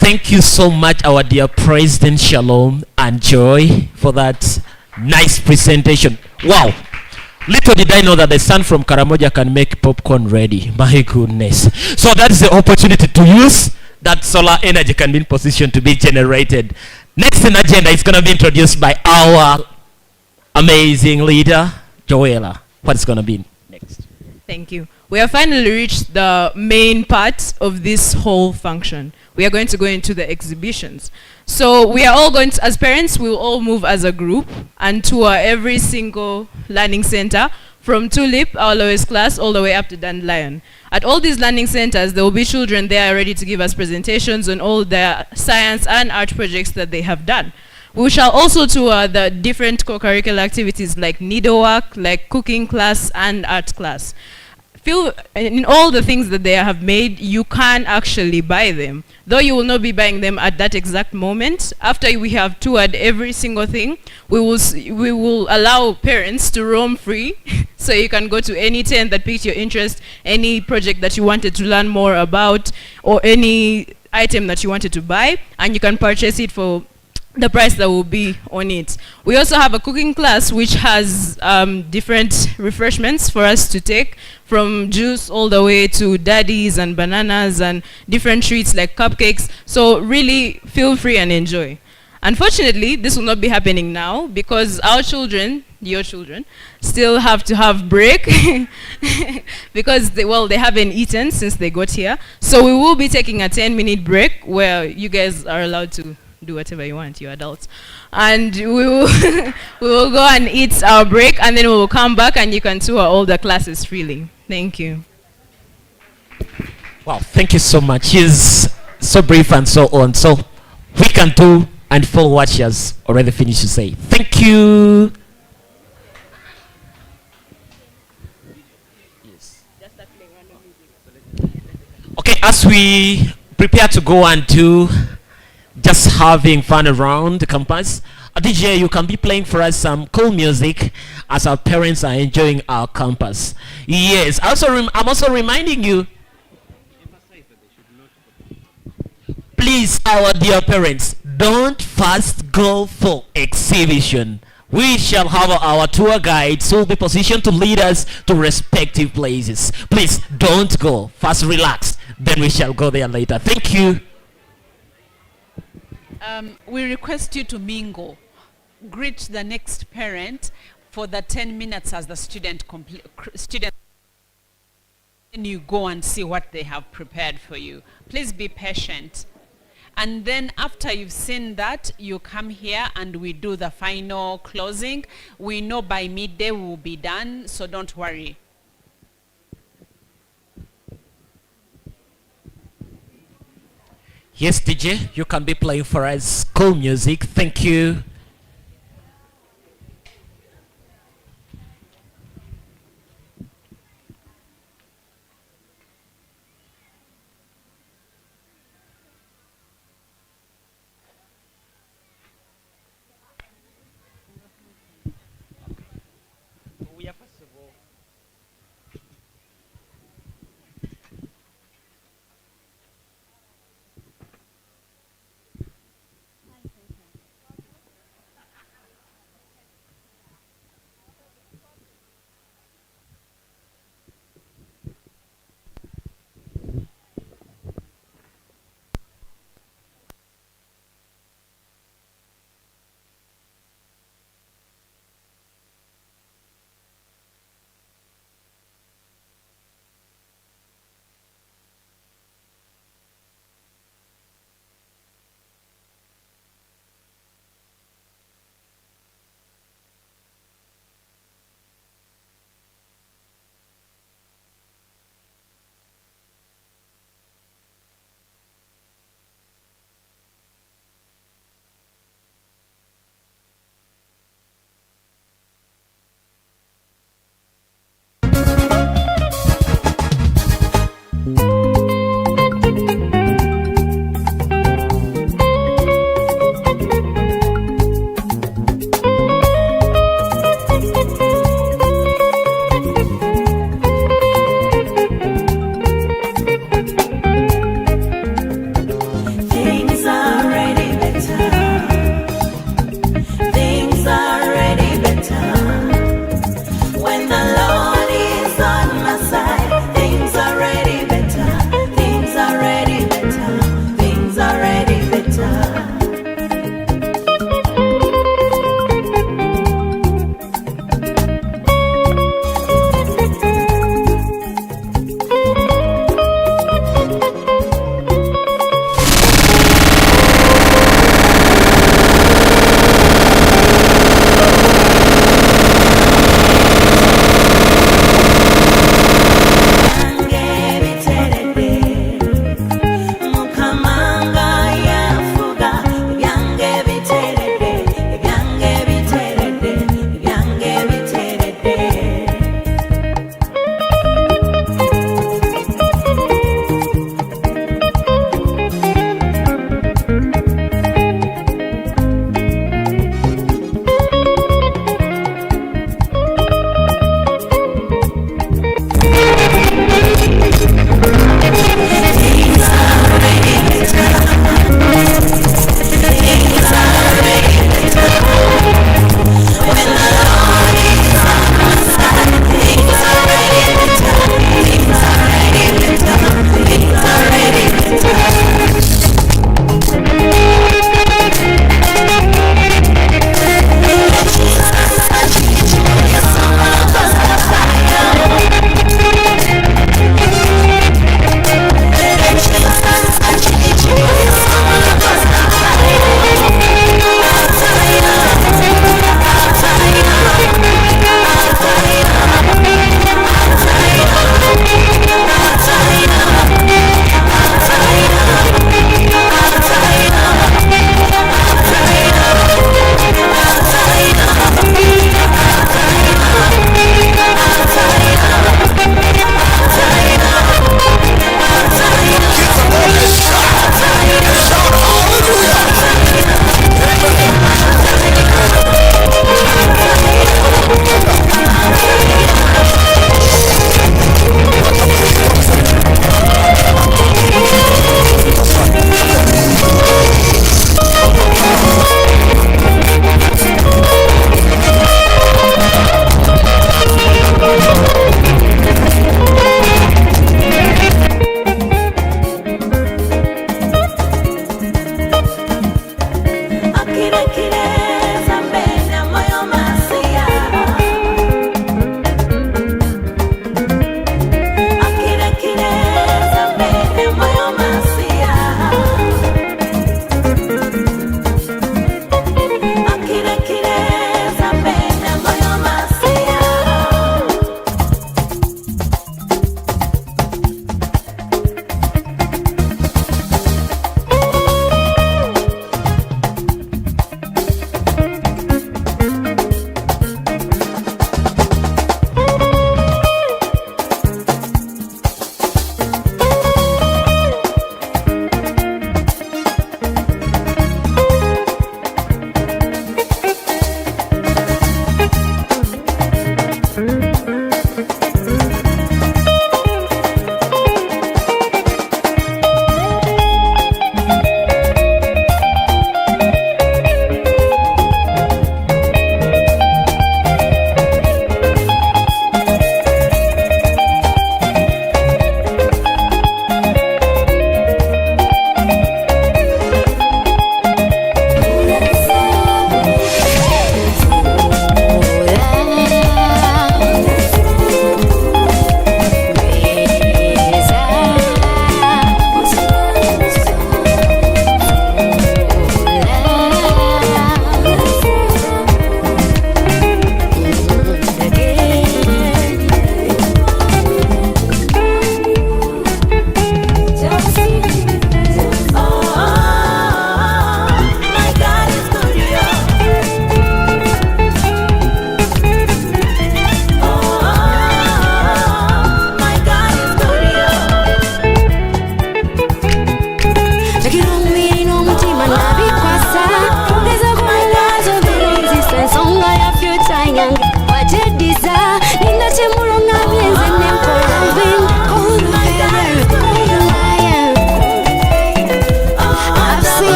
Thank you so much, our dear President Shalom and Joy, for that nice presentation. Wow. Little did I know that the son from Karamoja can make popcorn ready. My goodness. So that is the opportunity to use that solar energy can be in position to be generated. Next in agenda is going to be introduced by our amazing leader, Joella. What's going to be next? Thank you. We have finally reached the main part of this whole function. We are going to go into the exhibitions. So we are all going to, as parents, we will all move as a group and tour every single learning center from Tulip, our lowest class, all the way up to Dandelion. At all these learning centers, there will be children there ready to give us presentations on all their science and art projects that they have done. We shall also tour the different co-curricular activities like needlework, like cooking class and art class. In all the things that they have made, you can actually buy them. Though you will not be buying them at that exact moment, after we have toured every single thing, we will allow parents to roam free. So you can go to any tent that piques your interest, any project that you wanted to learn more about, or any item that you wanted to buy, and you can purchase it for the price that will be on it. We also have a cooking class which has different refreshments for us to take, from juice all the way to daddies and bananas and different treats like cupcakes. So really feel free and enjoy. Unfortunately, this will not be happening now because our children, your children, still have to have break because they haven't eaten since they got here. So we will be taking a 10-minute break where you guys are allowed to do whatever you want, you're adults. And we will, we will go and eat our break, and then we will come back and you can tour all the classes freely. Thank you. Wow, thank you so much. She's so brief and so on. So we can do and follow what she has already finished to say. Thank you. Okay, as we prepare to go and do just having fun around the campus, DJ, you can be playing for us some cool music as our parents are enjoying our campus. Yes, I'm also reminding you, please, our dear parents, don't first go for exhibition. We shall have our tour guides who will be positioned to lead us to respective places. Please don't go. First relax, then we shall go there later. Thank you. We request you to mingle. Greet the next parent for the 10 minutes as the student then you go and see what they have prepared for you. Please be patient. And then after you've seen that, you come here and we do the final closing. We know by midday we will be done, so don't worry. Yes, DJ, you can be playing for us cool music. Thank you.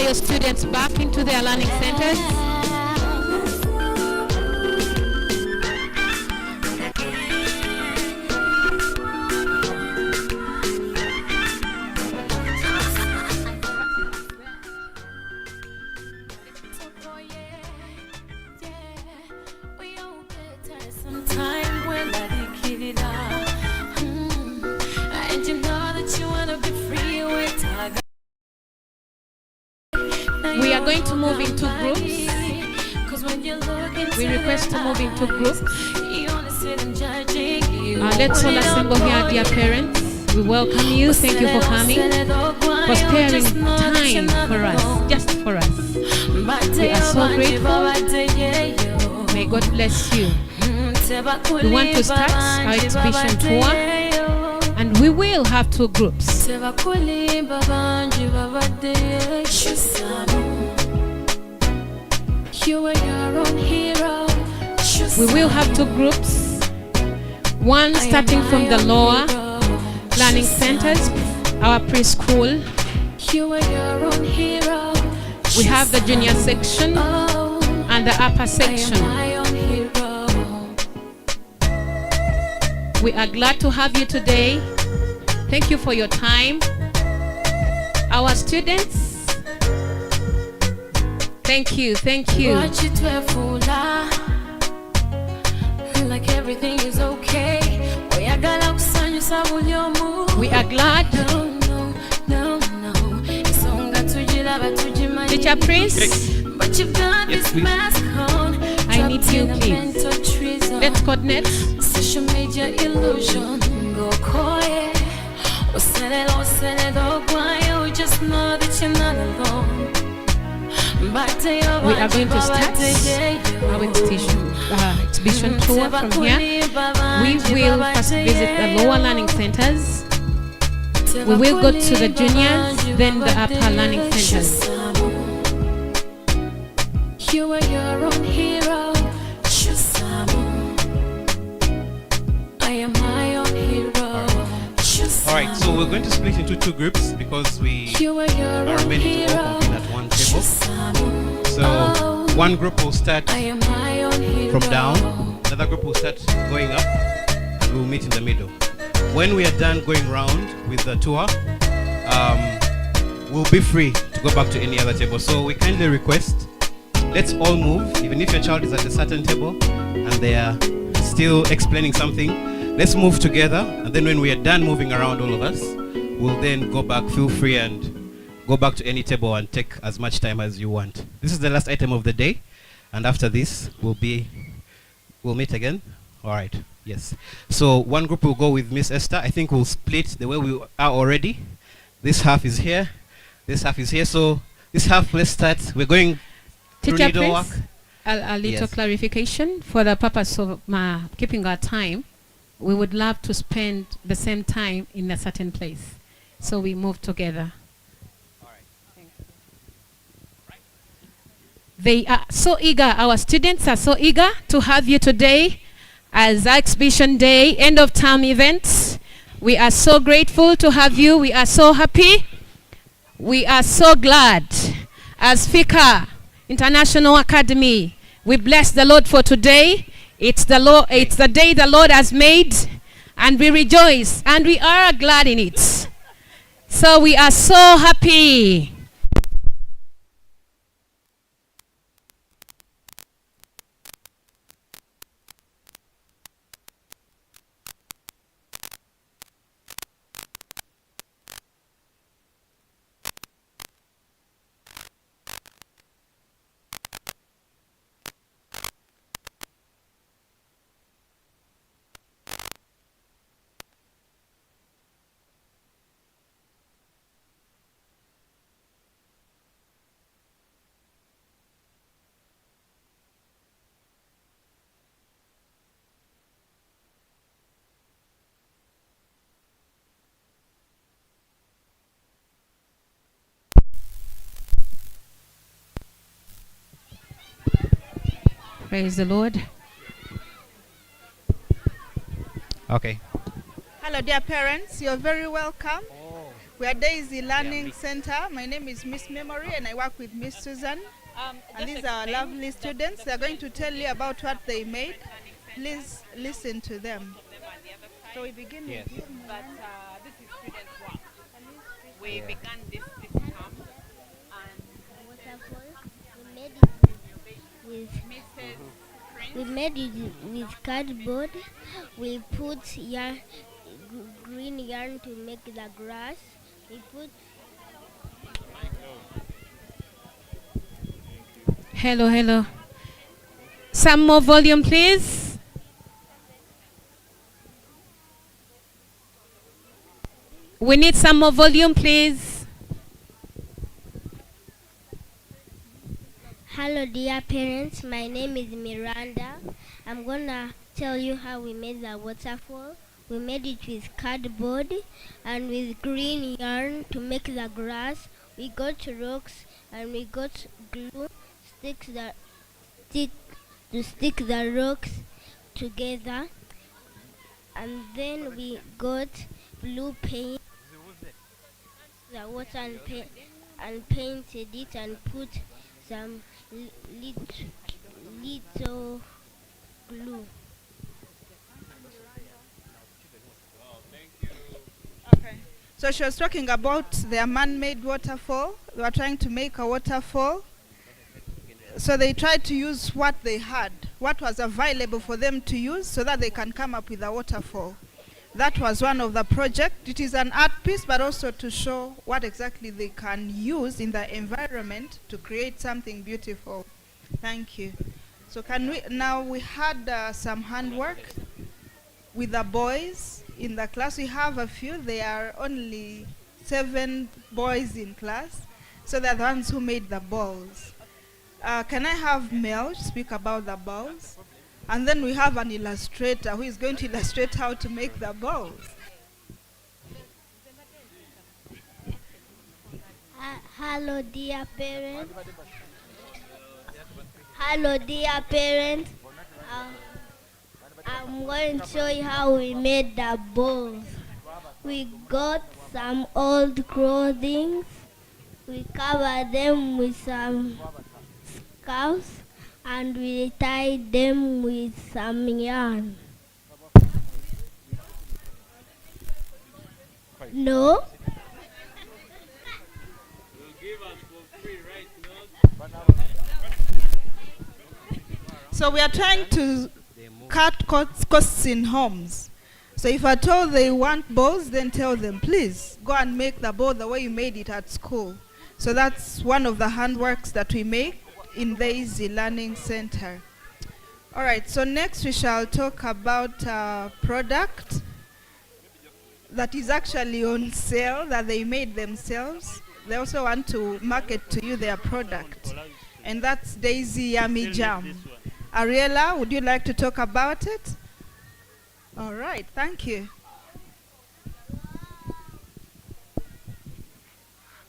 your students back into their learning centers. We are going to move into groups. We request to move into groups. Let's all assemble here, dear parents. We welcome you. Thank you for coming, for sparing time for us, just for us. We are so grateful. May God bless you. We want to start our exhibition tour, and we will have 2 groups. We will have 2 groups. One starting from the lower learning centers, our preschool. We have the junior section and the upper section. We are glad to have you today. Thank you for your time. Our students, thank you, thank you. Like everything is okay. We are glad. Teacher Prince, but you've got this mask on. I need you, please. Let's coordinate. Social media illusion. Go quiet. Just know that you're not alone. We are going to start our exhibition tour from here. We will first visit the lower learning centers. We will go to the juniors, then the upper learning centers. You are your own hero. I am my own hero. Alright, so we're going to split into 2 groups because we are meant to all convene at one table. So one group will start from down, another group will start going up, and we'll meet in the middle. When we are done going round with the tour, we'll be free to go back to any other table. So we kindly request, let's all move, even if your child is at a certain table and they are still explaining something, let's move together, and then when we are done moving around, all of us, we'll then go back, feel free and go back to any table and take as much time as you want. This is the last item of the day, and after this we'll meet again. All right, yes. So one group will go with Miss Esther. I think we'll split the way we are already. This half is here, this half is here. So this half, let's start. We're going through needlework. A little clarification for the purpose of keeping our time. We would love to spend the same time in a certain place, so we move together. They are so eager, our students are so eager to have you today as exhibition day, end of term events. We are so grateful to have you. We are so happy. We are so glad. As FICA International Academy, we bless the Lord for today. It's the day the Lord has made, and we rejoice and we are glad in it. So we are so happy. Praise the Lord. Okay. Hello, dear parents. You're very welcome. We are Daisy Learning Center. My name is Miss Memory and I work with Miss Susan. And these are lovely students. They are going to tell you about what they made. Please listen to them. So we begin Yes. with you. But this is students' work. We began this term and we made it with cardboard. We put green yarn to make the grass. We put Hello, hello. Some more volume, please. We need some more volume, please. Hello dear parents, my name is Miranda. I'm gonna tell you how we made the waterfall. We made it with cardboard and with green yarn to make the grass. We got rocks and we got glue to stick the rocks together. And then we got blue paint, the water and painted it and put some little glue. Okay. So she was talking about their man-made waterfall. They were trying to make a waterfall. So they tried to use what they had, what was available for them to use so that they can come up with a waterfall. That was one of the project. It is an art piece, but also to show what exactly they can use in the environment to create something beautiful. Thank you. So now we had some handwork with the boys in the class. We have a few. There are only 7 boys in class. So they're the ones who made the balls. Can I have Mel speak about the balls? And then we have an illustrator who is going to illustrate how to make the balls. Hello dear parents. Hello dear parents. I'm going to show you how we made the balls. We got some old clothing. We covered them with some scarves and we tied them with some yarn. No? So we are trying to cut costs in homes. So if at all they want balls, then tell them, please, go and make the ball the way you made it at school. So that's one of the handworks that we make in the Easy Learning Center. All right, so next we shall talk about a product that is actually on sale, that they made themselves. They also want to market to you their product. And that's Daisy Yummy Jam. Ariella, would you like to talk about it? All right, thank you.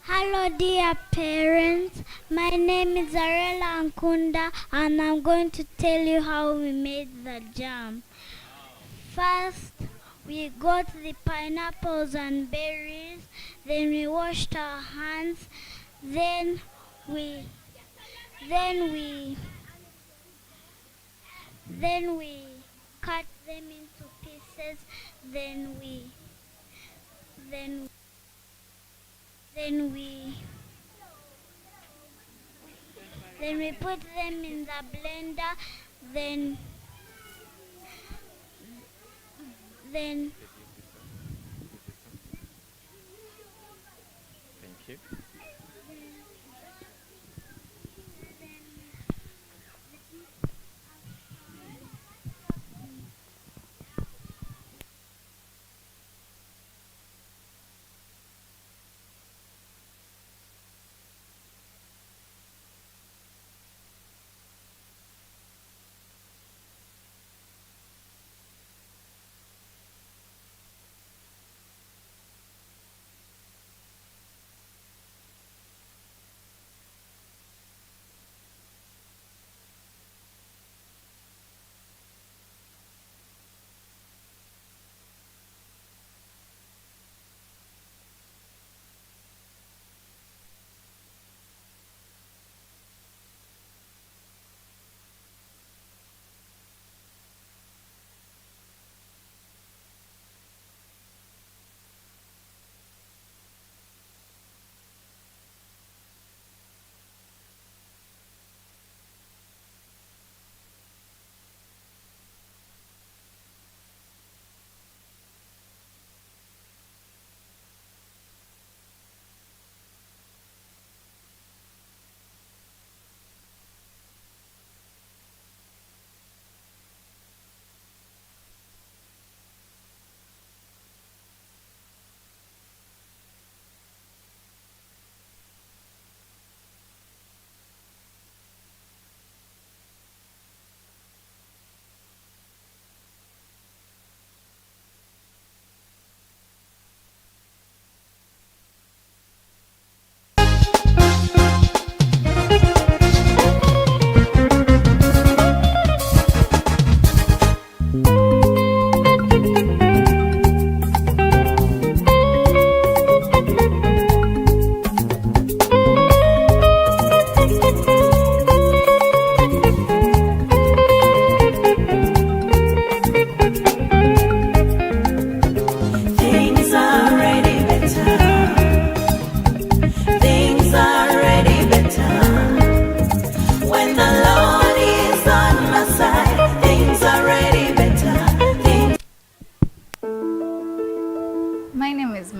Hello dear parents, my name is Ariella Ankunda and I'm going to tell you how we made the jam. First, we got the pineapples and berries, then we washed our hands, then we cut them into pieces, then we put them in the blender, then Thank you.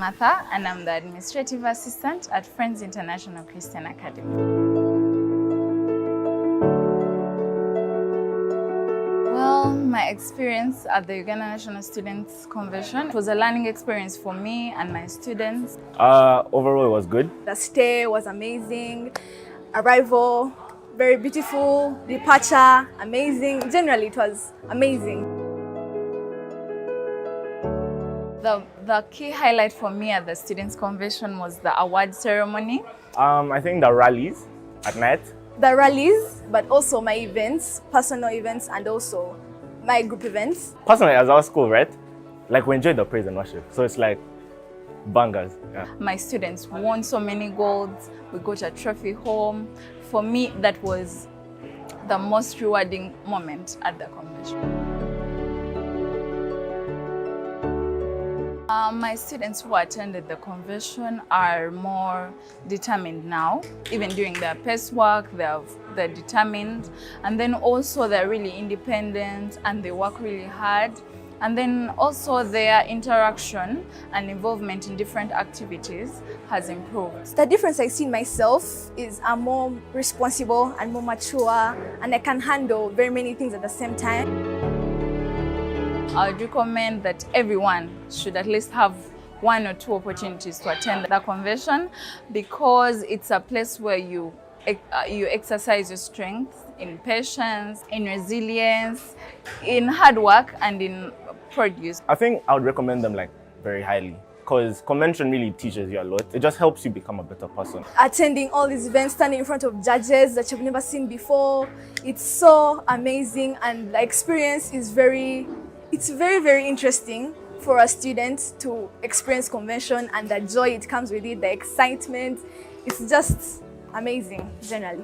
Martha, and I'm the administrative assistant at Friends International Christian Academy. Well, my experience at the Uganda National Students Convention was a learning experience for me and my students. Overall, it was good. The stay was amazing. Arrival, very beautiful. Departure, amazing. Generally, it was amazing. The key highlight for me at the Students' Convention was the award ceremony. I think the rallies at night. The rallies, but also my events, personal events, and also my group events. Personally, as our school, right? Like we enjoyed the praise and worship. So it's like bangers. Yeah. My students won so many golds. We got a trophy home. For me, that was the most rewarding moment at the convention. My students who attended the convention are more determined now. Even during their PES work, they're determined. And then also they're really independent and they work really hard. And then also their interaction and involvement in different activities has improved. The difference I see in myself is I'm more responsible and more mature, and I can handle very many things at the same time. I would recommend that everyone should at least have 1 or 2 opportunities to attend the convention, because it's a place where you exercise your strength in patience, in resilience, in hard work, and in produce. I think I would recommend them like very highly, because convention really teaches you a lot. It just helps you become a better person. Attending all these events, standing in front of judges that you've never seen before, it's so amazing, and the experience is very interesting for a student to experience convention, and the joy it comes with it, the excitement. It's just amazing, generally.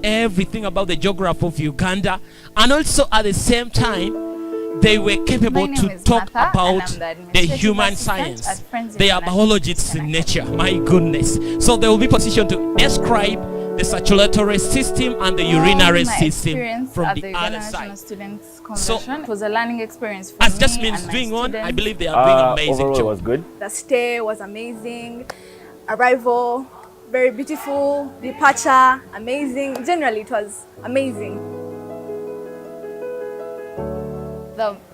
Everything about the geography of Uganda, and also at the same time they were capable to talk Martha, about the human science. They are biologists in nature, my goodness. So they will be positioned to describe the circulatory system and the urinary system from the other side. So it was a learning experience for as me just means and my doing on, students. I believe they are doing amazing overall, job. It was good. The stay was amazing. Arrival, very beautiful. Departure, amazing. Generally, it was amazing.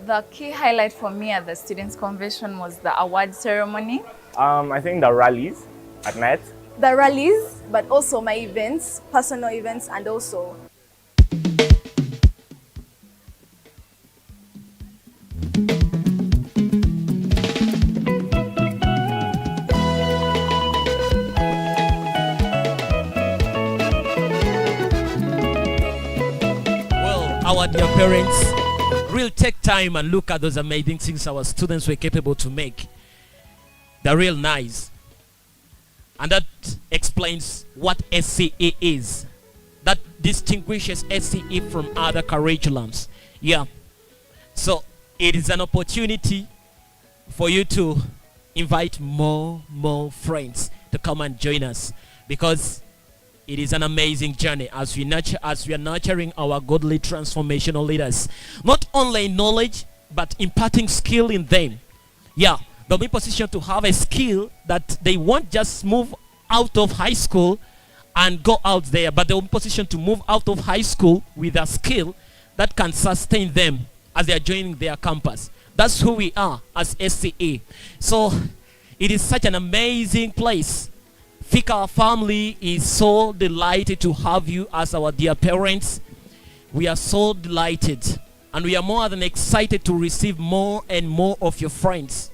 The key highlight for me at the Students' Convention was the award ceremony. I think the rallies at night. The rallies, but also my events, personal events, and also Our dear parents, really take time and look at those amazing things our students were capable to make. They're real nice. And that explains what SCE is. That distinguishes SCE from other curriculums. Yeah. So it is an opportunity for you to invite more friends to come and join us, because it is an amazing journey as we are nurturing our godly transformational leaders. Not only in knowledge, but imparting skill in them. Yeah, they'll be positioned to have a skill that they won't just move out of high school and go out there, but they'll be positioned to move out of high school with a skill that can sustain them as they are joining their campus. That's who we are as SCE. So it is such an amazing place. Fika family is so delighted to have you as our dear parents. We are so delighted, and we are more than excited to receive more and more of your friends.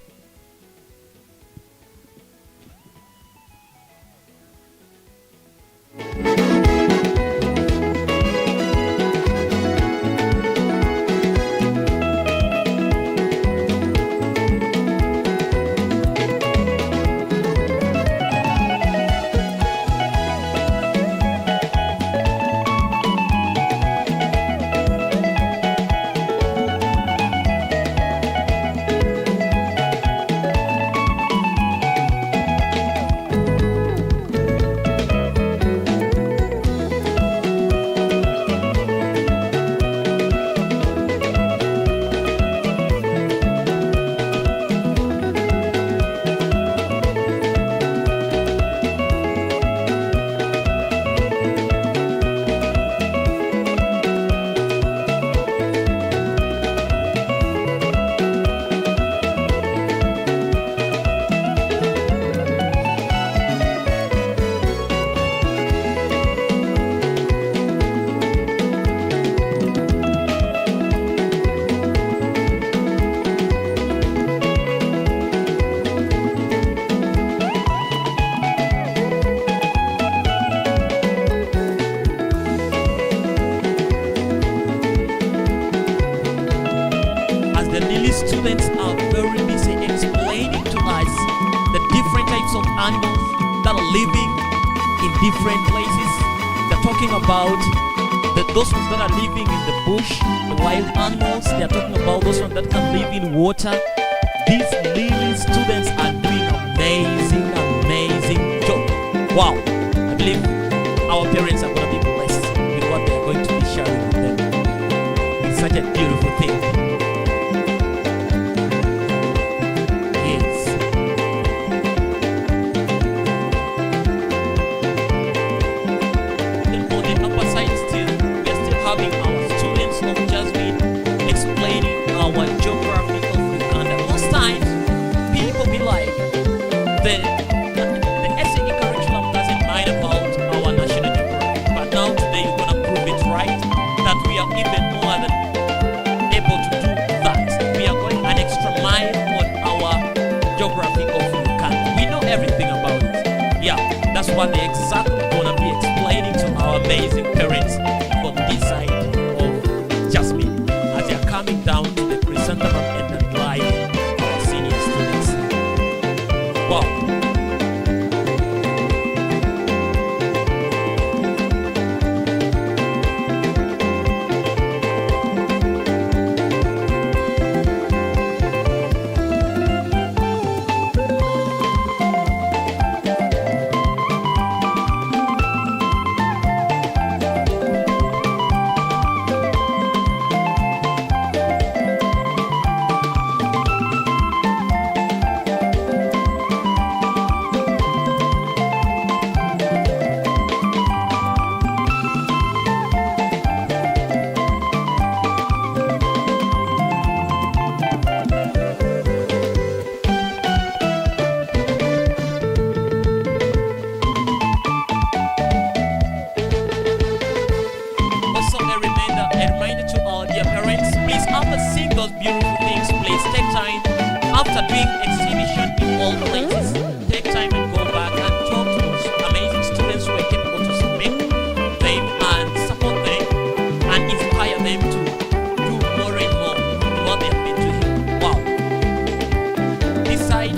animals that are living in different places. They're talking about those ones that are living in the bush, the wild animals. They're talking about those ones that can live in water. These little students are doing amazing job. Wow. I believe our parents are going to be blessed with what they are going to be sharing with them. It's such a beautiful thing. Yes. Then on the upper side still, we are still having our students of Jasmine explaining our geography of Uganda. Most times, people be like, the SDG curriculum doesn't mind about our national geography, but now today you're going to prove it right, that we are even more than able to do that. We are going an extra mile on our geography of Uganda. We know everything about it. Yeah, that's what they're exactly going to be explaining to our amazing parents on this side of Jasmine as they are coming down to the chrysanthemum and the gliding our senior students. Wow. Also a reminder to our dear parents, please after seeing those beautiful things, please take time after doing exhibition in all places. Take time and go back and talk to those amazing students who are capable to submit them and support them and inspire them to do more and more than what they have been doing. Wow. This side of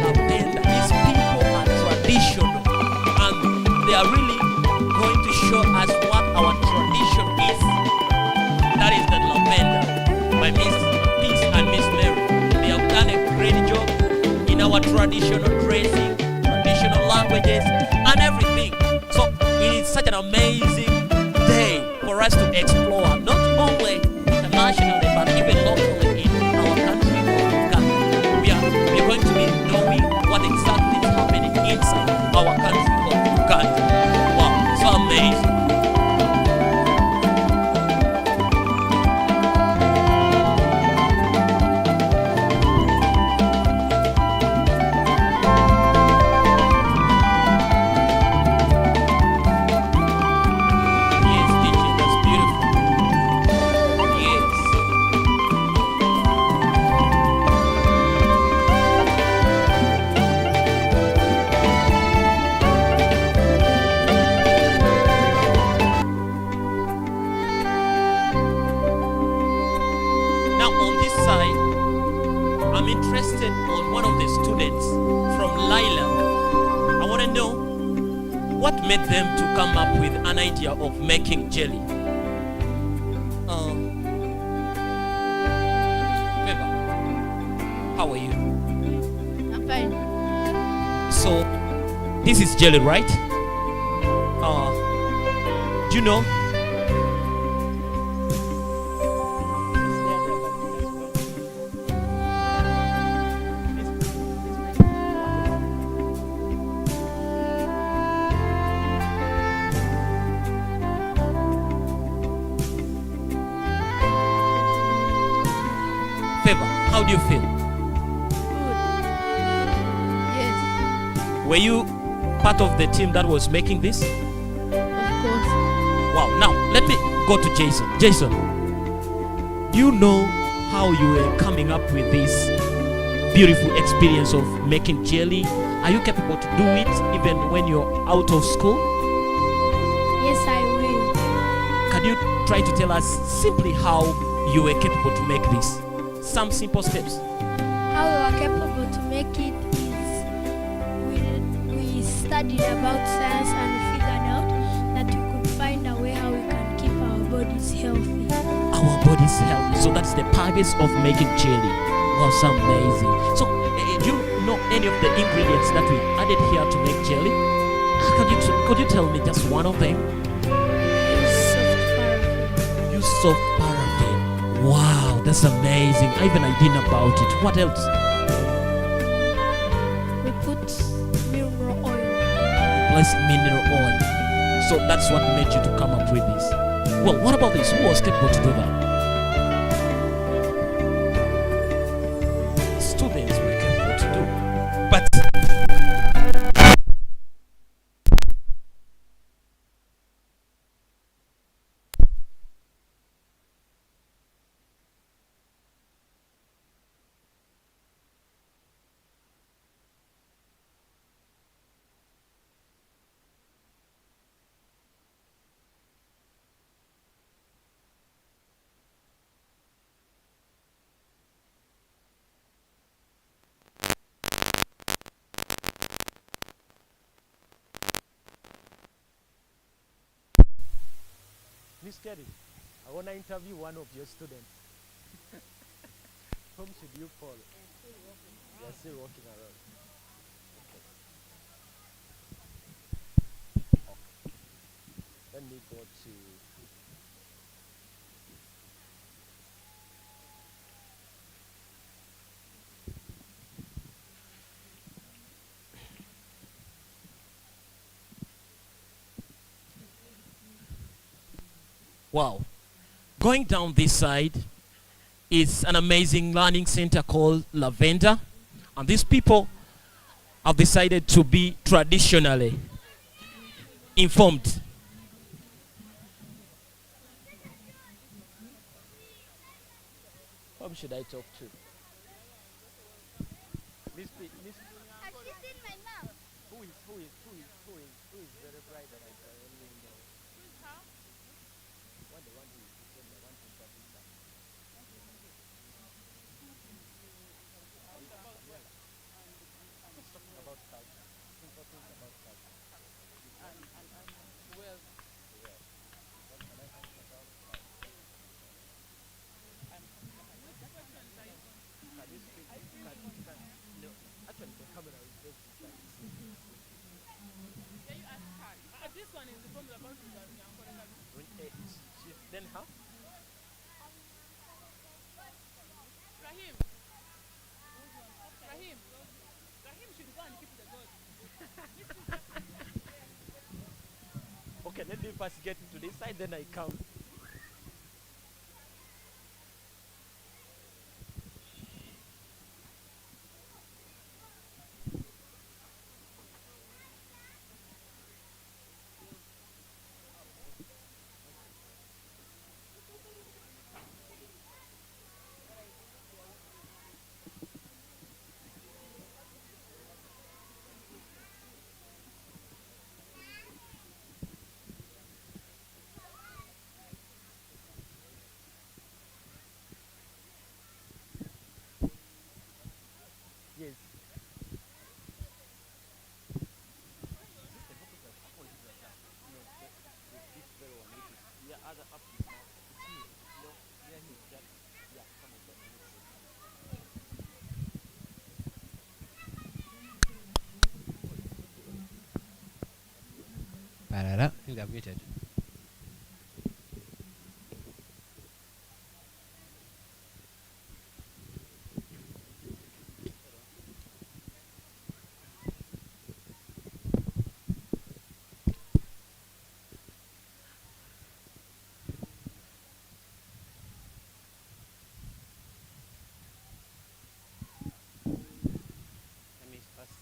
Lavenda, these people are traditional and they are really going to show us what our tradition is. That is the Lavenda by Miss Peace and Miss Mary. They have done a great job in our traditional dressing, traditional languages, and everything. So it is such an amazing day for us to explore, not only internationally but even locally in our country of Uganda. We are going to be knowing what exactly is happening inside our country of Uganda. Wow, so amazing. Yes, DJ, that's beautiful. Yes. Now on this side, I'm interested on one of the students from Lilac. I want to know what made them to come up with an idea of making jelly. Remember, how are you? I'm fine. So, this is jelly, right? Do you know? Favor, how do you feel? Yes, Were you part of the team that was making this? of course. Wow, now let me go to Jason. Jason, you know how you were coming up with this beautiful experience of making jelly. Are you capable to do it even when you're out of school? Yes, I will. Can you try to tell us simply how you were capable to make this? Some simple steps. How we are capable to make it is studied about science and we figured out that we could find a way how we can keep our bodies healthy. Our bodies healthy. So that's the purpose of making jelly. Wow, so amazing. So do you know any of the ingredients that we added here to make jelly? Could you tell me just one of them? Use soft paraffin. Wow, that's amazing. I didn't know about it. What else? We put mineral oil. Plus mineral oil. So that's what made you to come up with this. Well, what about this? Who was capable to do that? Students were capable to do. But Miss Kelly, I want to interview one of your students. Whom should you call? They are still walking around. Okay. Let me go to... wow. Going down this side is an amazing learning center called Lavender. And these people have decided to be traditionally informed. Whom should I talk to? Miss P. Miss Have you seen my mouth? Who is very bright that I only know? Who's how? The one who is teaching, the one who is talking about. Talking about culture. Simple things about culture. Well, what can I answer about culture? Can you speak? No, actually the camera is just beside. Yeah, you ask her. This one is the formula about to Then how? Rahim. Rahim should go and keep the goat. Okay, let me first get to this side, then I come. Yes. I think they're muted.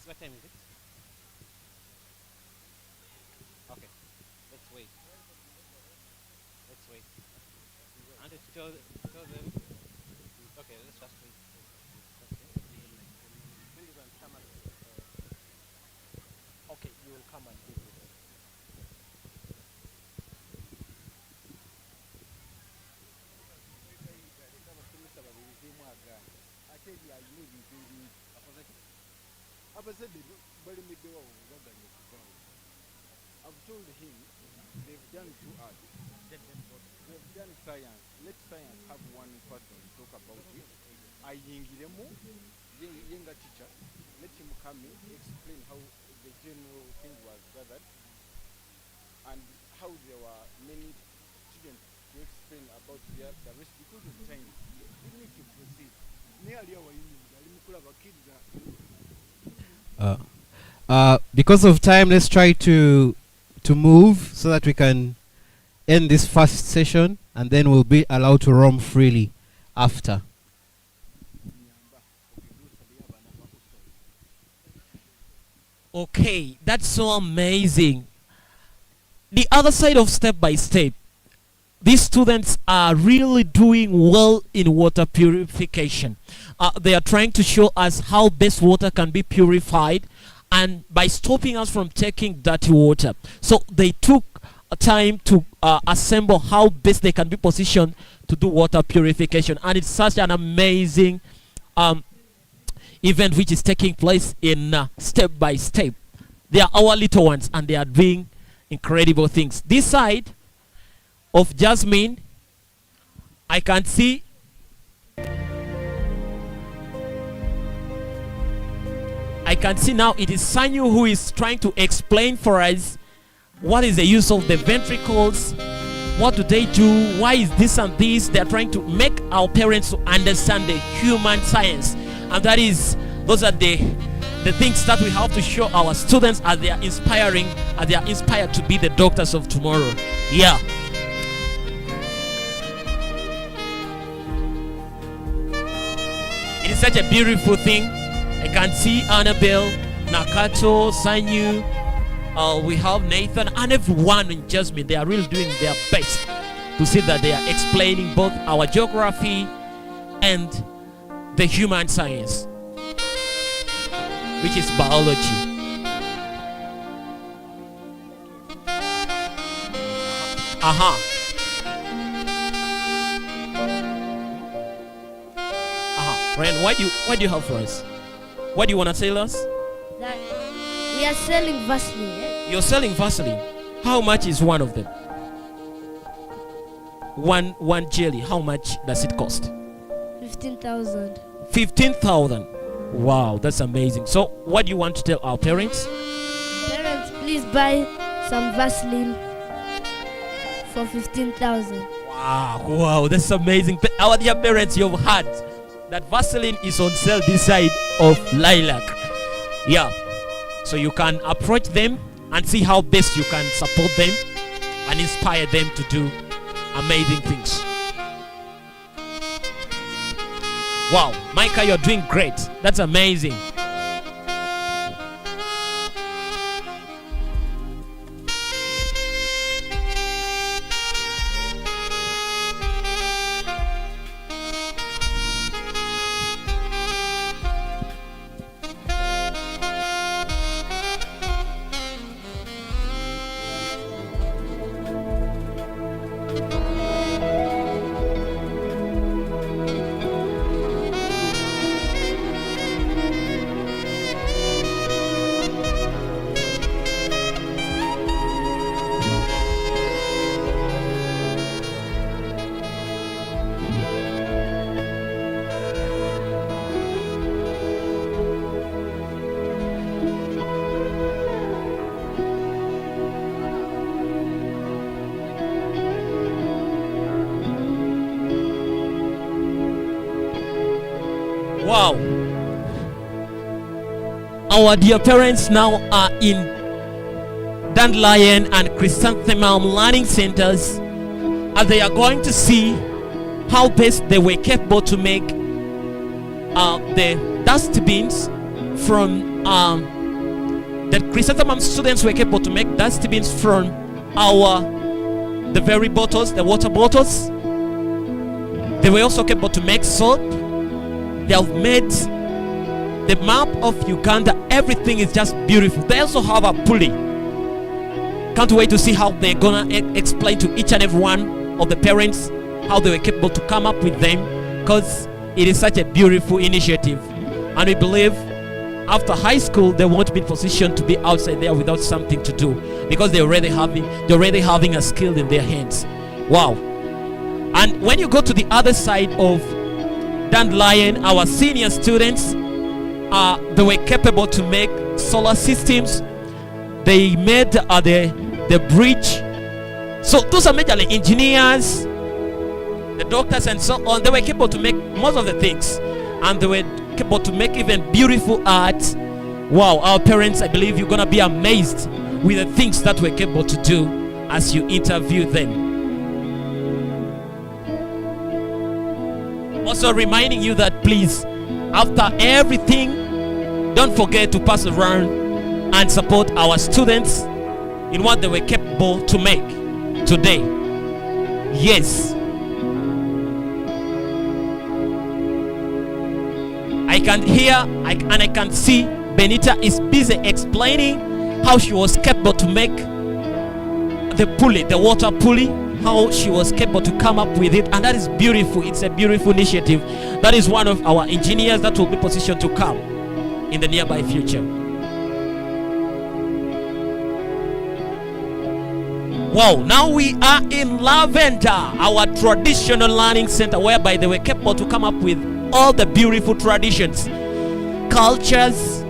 What time is it? Okay, let's wait. Let's wait. I want to tell them. Okay, let's just wait. When you going to come Okay, you will come and give it. abazadde bali middewo baganye kuvawo I've told him they've done two arts. They've done science. Let science have one person talk about it. I yingiremo, younger teacher. Let him come in, explain how the general thing was gathered and how there were many students to explain about the rest because of time. We need to proceed. Nearly our because of time, let's try to move so that we can end this first session, and then we'll be allowed to roam freely after. Okay, that's so amazing. The other side of step by step, these students are really doing well in water purification. They are trying to show us how best water can be purified and by stopping us from taking dirty water. So they took time to assemble how best they can be positioned to do water purification, and it's such an amazing event which is taking place in step by step. They are our little ones and they are doing incredible things. This side of Jasmine, I can see now it is Sanyu who is trying to explain for us what is the use of the ventricles, what do they do, why is this and this. They are trying to make our parents to understand the human science, and that is, those are the things that we have to show our students as they are inspired to be the doctors of tomorrow. Yeah. It is such a beautiful thing. I can see Annabelle, Nakato, Sanyu, we have Nathan, and everyone in Jasmine. They are really doing their best to see that they are explaining both our geography and the human science, which is biology. Ryan, what do you have for us? What do you want to tell us? That we are selling Vaseline. Yeah? You're selling Vaseline. How much is one of them? One jelly. How much does it cost? 15,000. 15,000. Wow, that's amazing. So, what do you want to tell our parents? Parents, please buy some Vaseline for 15,000. Wow, that's amazing. Our dear parents, you've heard that Vaseline is on sale this side of Lilac. Yeah, so you can approach them and see how best you can support them and inspire them to do amazing things. Wow, Micah, you're doing great. That's amazing. Wow. Our dear parents now are in Dandelion and Chrysanthemum learning centers, as they are going to see how best they were capable to make the dustbins from the Chrysanthemum students were capable to make dustbins from the very bottles, the water bottles. They were also capable to make soap. They have made the map of Uganda. Everything is just beautiful. They also have a pulley. Can't wait to see how they're gonna explain to each and every one of the parents how they were capable to come up with them, because it is such a beautiful initiative, and we believe after high school, they won't be in position to be outside there without something to do, because they're already having a skill in their hands. Wow. And when you go to the other side of Dandelion, our senior students, they were capable to make solar systems. They made the bridge. So those are majorly engineers, the doctors and so on. They were capable to make most of the things, and they were capable to make even beautiful art. Wow, our parents, I believe you're gonna be amazed with the things that we're capable to do as you interview them. Also reminding you that please, after everything, don't forget to pass around and support our students in what they were capable to make today. Yes. I can hear and I can see Benita is busy explaining how she was capable to make the pulley, the water pulley, how she was capable to come up with it, and that is beautiful. It's a beautiful initiative. That is one of our engineers that will be positioned to come in the nearby future. Wow, now we are in Lavender, our traditional learning center, whereby they were capable to come up with all the beautiful traditions, cultures.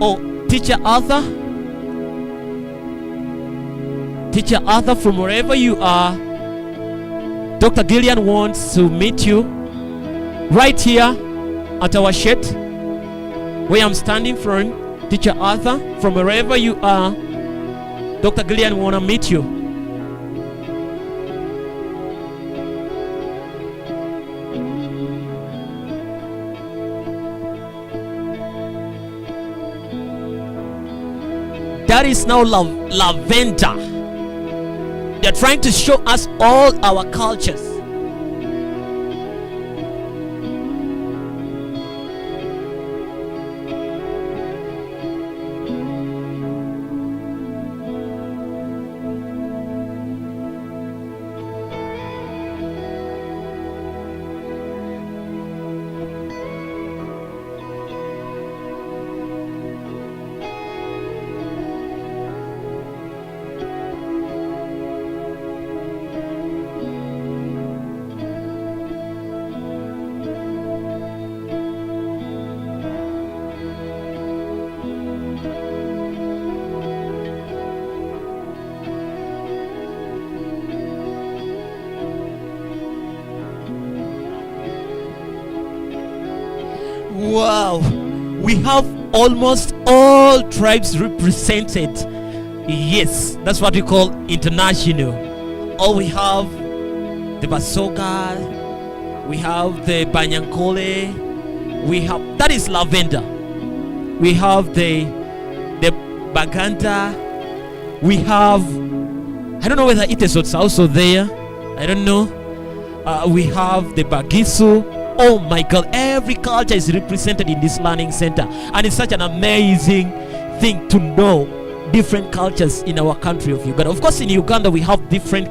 Oh, Teacher Arthur, from wherever you are, Dr. Gillian wants to meet you right here at our shed where I'm standing from. Teacher Arthur, from wherever you are, Dr. Gillian want to meet you. That is now Lavender. They're trying to show us all our cultures. Wow, we have almost all tribes represented. Yes, that's what we call international. Oh, we have the Basoga, we have the Banyankole, we have, that is Lavender. We have the Baganda, we have, I don't know whether it is also there, I don't know. We have the Bagisu. Oh my God, every culture is represented in this learning center, and it's such an amazing thing to know different cultures in our country of Uganda. Of course, in Uganda we have different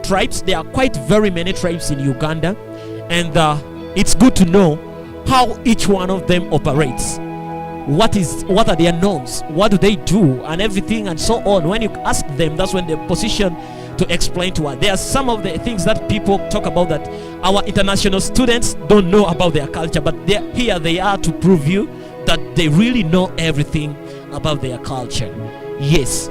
tribes. There are quite very many tribes in Uganda, and it's good to know how each one of them operates. What are their norms? What do they do? And everything and so on. When you ask them, that's when they're positioned to explain to us. There are some of the things that people talk about that our international students don't know about their culture, but here they are to prove you that they really know everything about their culture. Yes.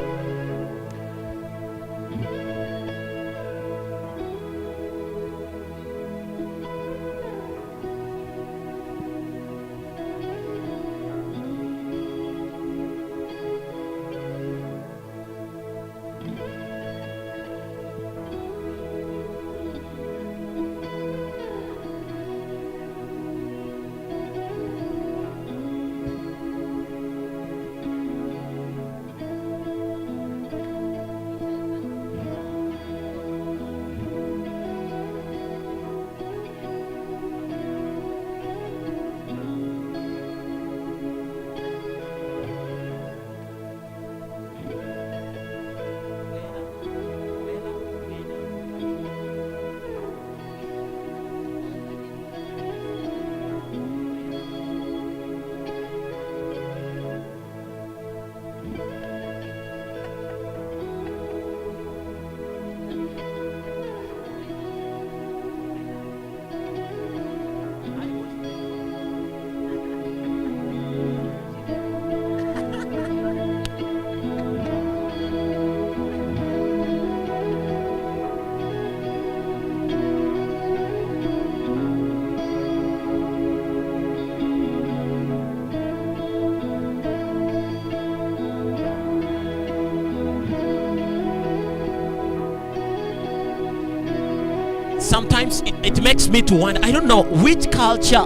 sometimes it makes me to wonder, I don't know which culture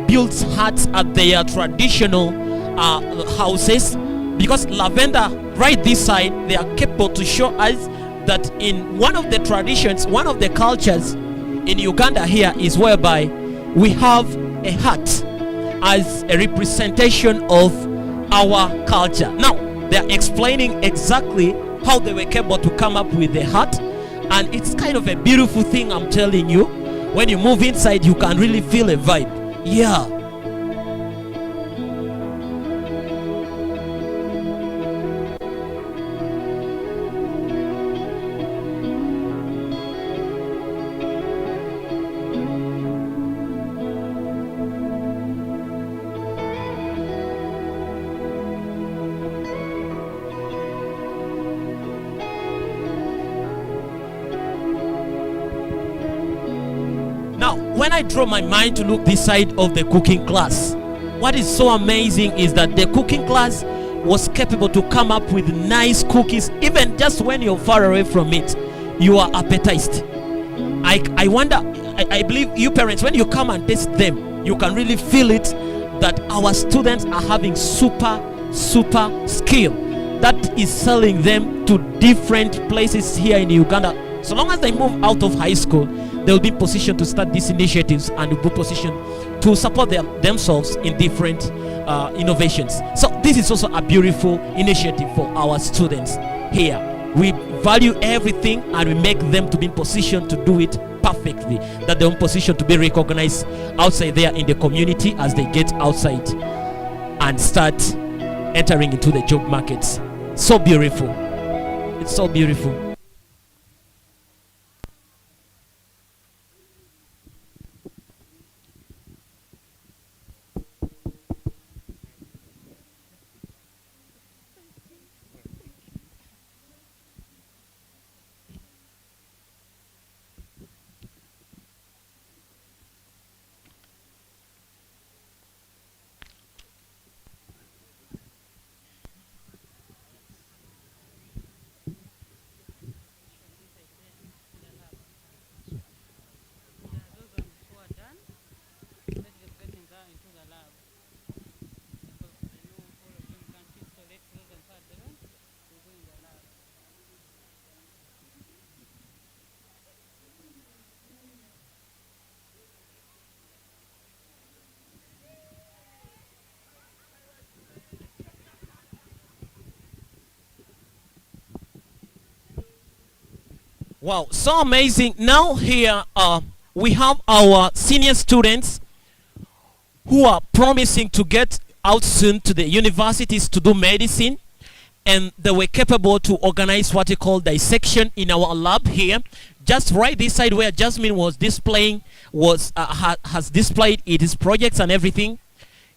builds huts at their traditional houses, because Lavender right this side, they are capable to show us that in one of the traditions, one of the cultures in Uganda here is whereby we have a hut as a representation of our culture. Now they are explaining exactly how they were capable to come up with the hut, and it's kind of a beautiful thing, I'm telling you. When you move inside, you can really feel a vibe. Yeah. When I draw my mind to look this side of the cooking class, what is so amazing is that the cooking class was capable to come up with nice cookies. Even just when you're far away from it, you are appetized. I wonder, I believe you parents, when you come and taste them, you can really feel it, that our students are having super skill that is selling them to different places here in Uganda. So long as they move out of high school, they will be in position to start these initiatives and will be positioned to support themselves in different innovations. So this is also a beautiful initiative for our students here. We value everything and we make them to be in position to do it perfectly, that they're in position to be recognized outside there in the community as they get outside and start entering into the job markets. So beautiful. It's so beautiful. Wow, so amazing. Now here we have our senior students who are promising to get out soon to the universities to do medicine, and they were capable to organize what we call dissection in our lab here. Just right this side where Jasmine was displaying has displayed its projects and everything.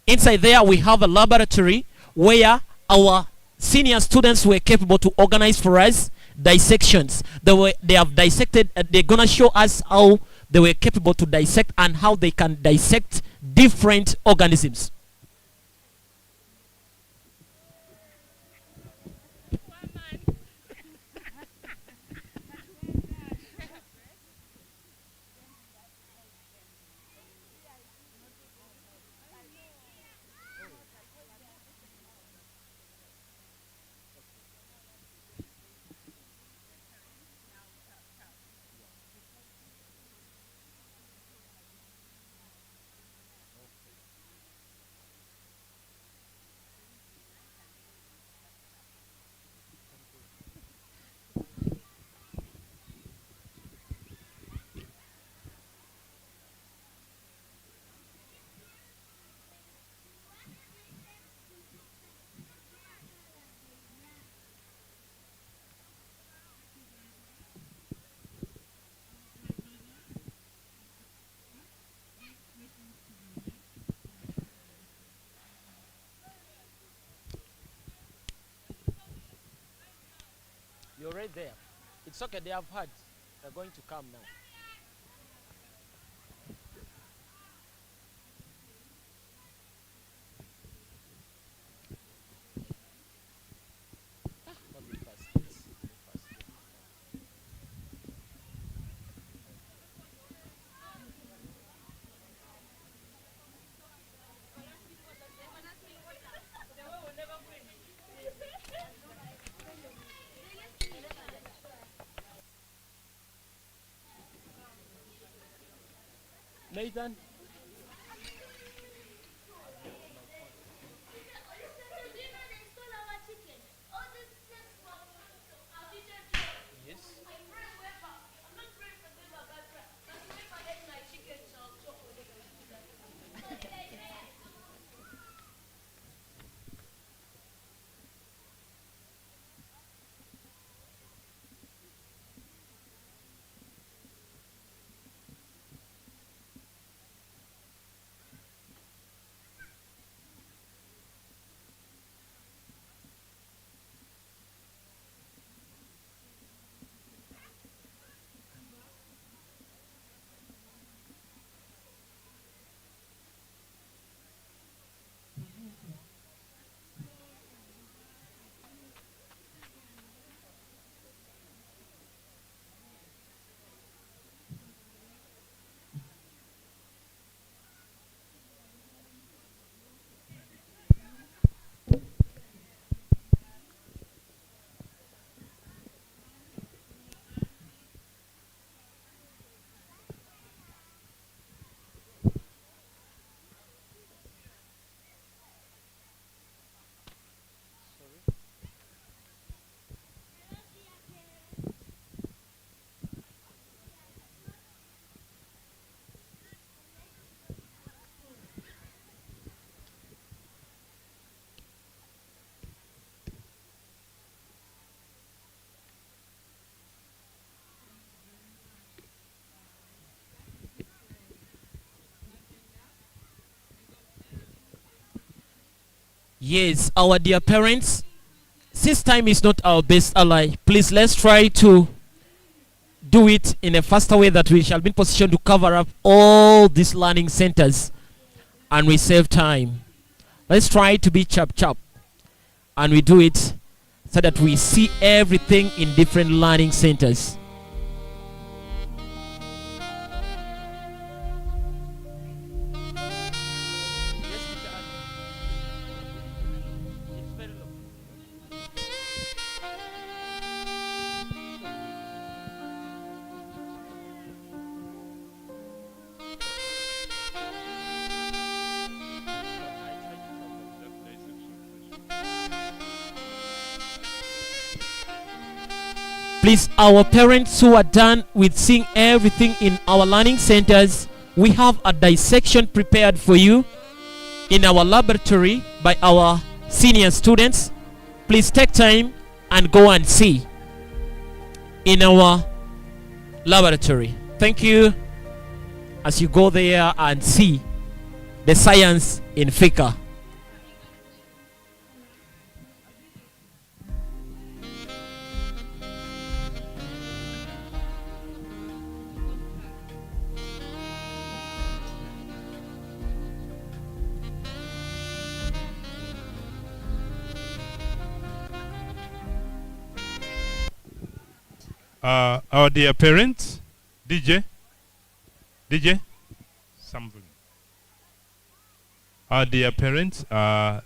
Inside there we have a laboratory where our senior students were capable to organize for us dissections. They have dissected, they're gonna show us how they were capable to dissect and how they can dissect different organisms. You're right there. It's okay, they have heard. They're going to come now. Nathan? Yes, our dear parents, since time is not our best ally, please let's try to do it in a faster way that we shall be in position to cover up all these learning centers and we save time. Let's try to be chap and we do it so that we see everything in different learning centers. Please, our parents who are done with seeing everything in our learning centers, we have a dissection prepared for you in our laboratory by our senior students. Please take time and go and see in our laboratory. Thank you as you go there and see the science in Fika. Our dear parents, DJ, something. Our dear parents,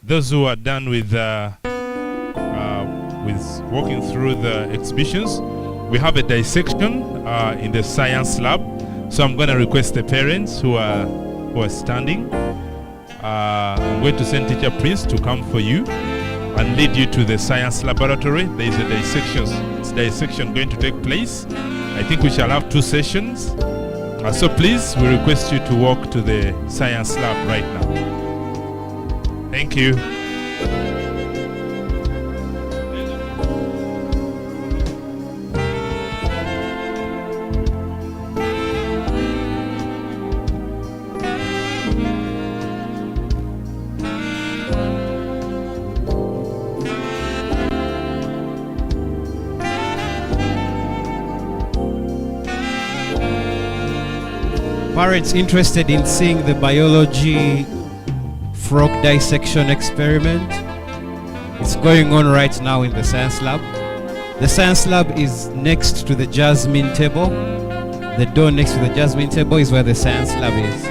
those who are done with walking through the exhibitions, we have a dissection in the science lab. So I'm going to request the parents who are standing. I'm going to send Teacher Prince to come for you and lead you to the science laboratory. There is a dissection going to take place. I think we shall have 2 sessions. So please, we request you to walk to the science lab right now. Thank you. Parents interested in seeing the biology frog dissection experiment, it's going on right now in the science lab. The science lab is next to the jasmine table. The door next to the jasmine table is where the science lab is.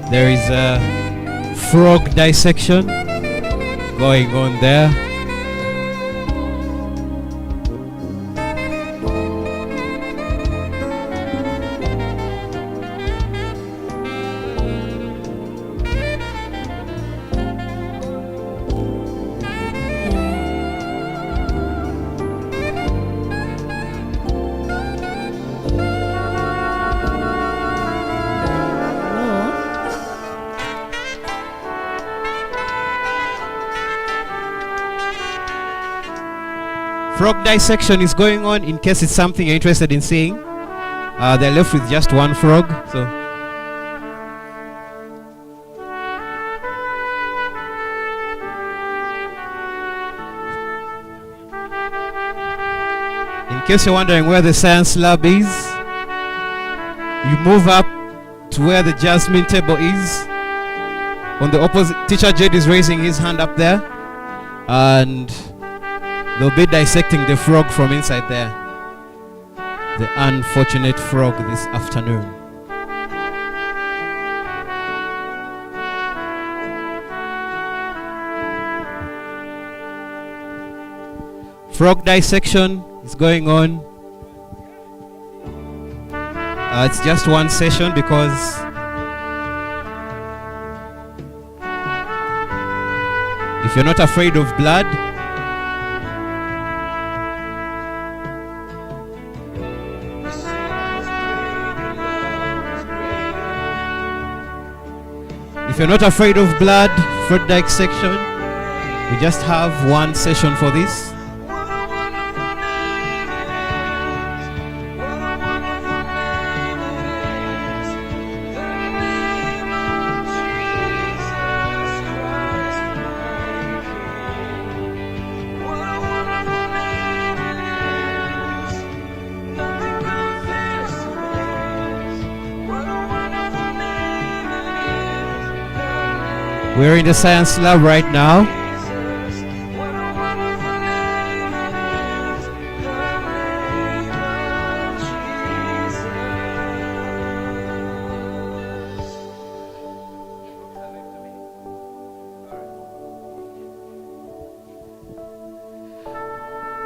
There is a frog dissection going on there. Frog dissection is going on in case it's something you're interested in seeing. They're left with just one frog. So in case you're wondering where the science lab is, you move up to where the Jasmine table is. On the opposite, Teacher Jed is raising his hand up there, and they'll be dissecting the frog from inside there. The unfortunate frog this afternoon. Frog dissection is going on. It's just one session because if you're not afraid of blood, frog dissection, we just have one session for this. We're in the science lab right now.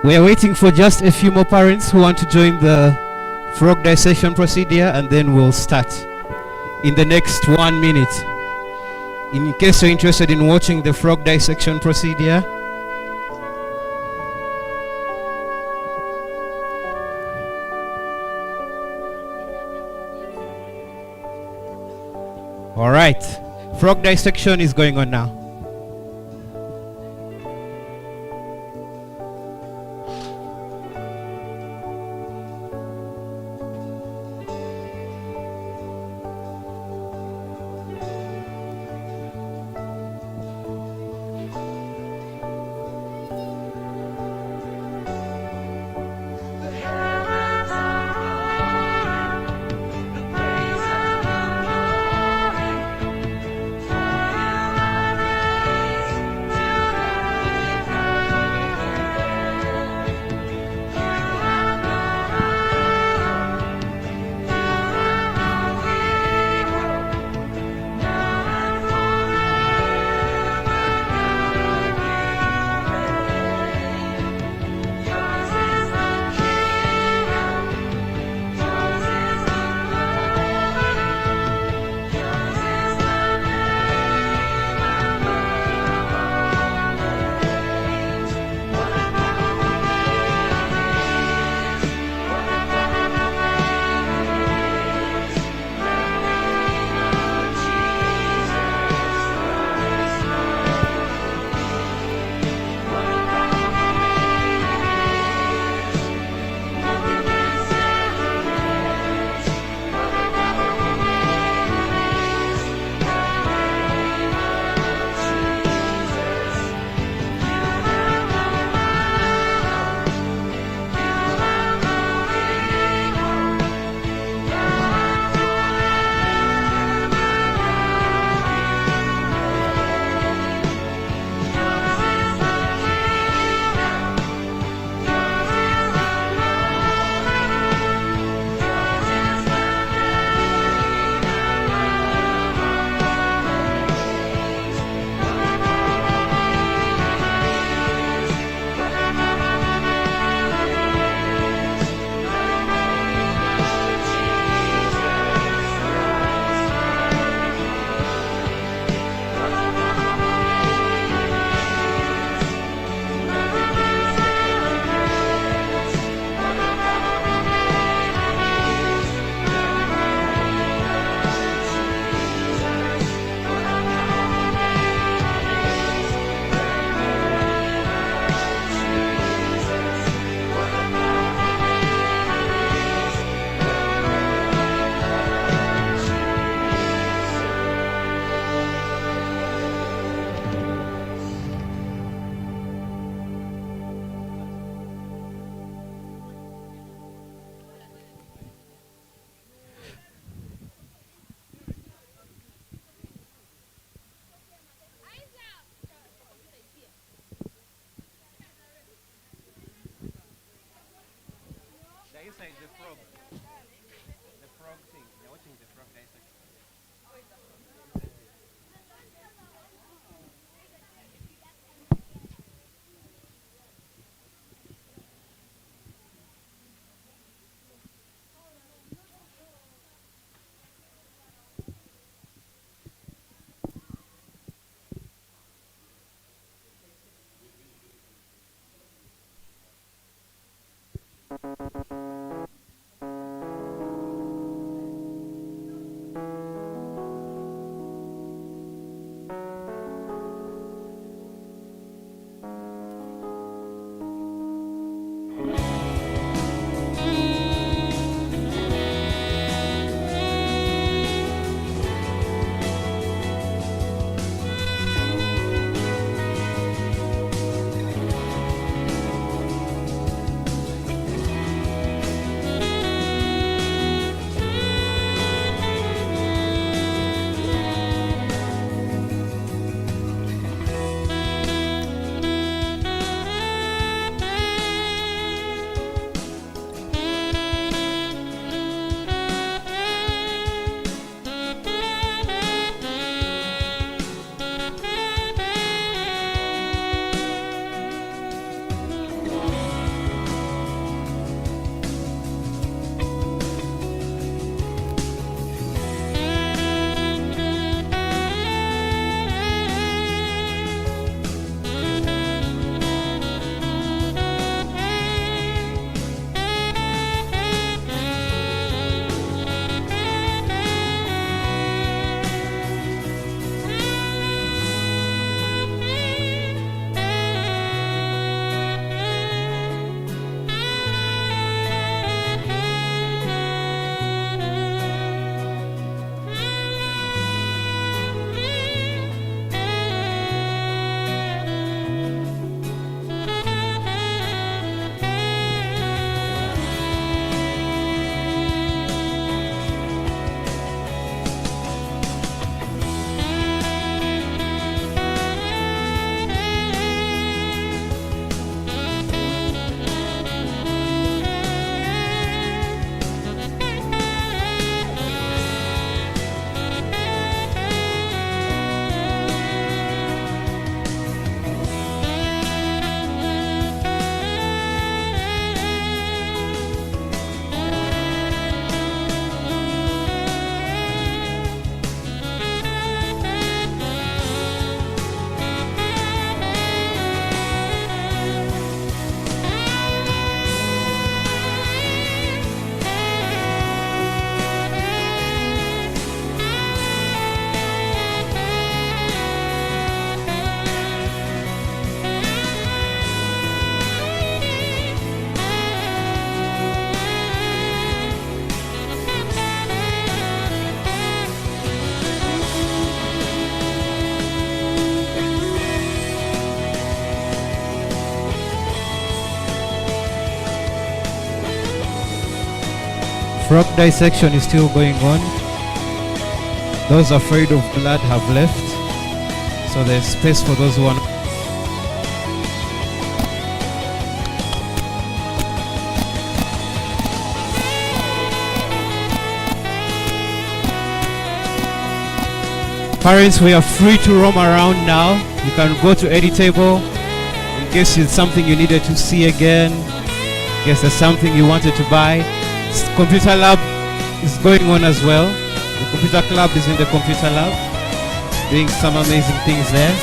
We are waiting for just a few more parents who want to join the frog dissection procedure, and then we'll start in the next 1 minute. In case you're interested in watching the frog dissection procedure, all right, frog dissection is going on now. Frog dissection is still going on. Those afraid of blood have left, so there's space for those who want. Parents, we are free to roam around now. You can go to any table in case it's something you needed to see again, in case there's something you wanted to buy. Computer lab is going on as well. The computer club is in the computer lab, doing some amazing things there.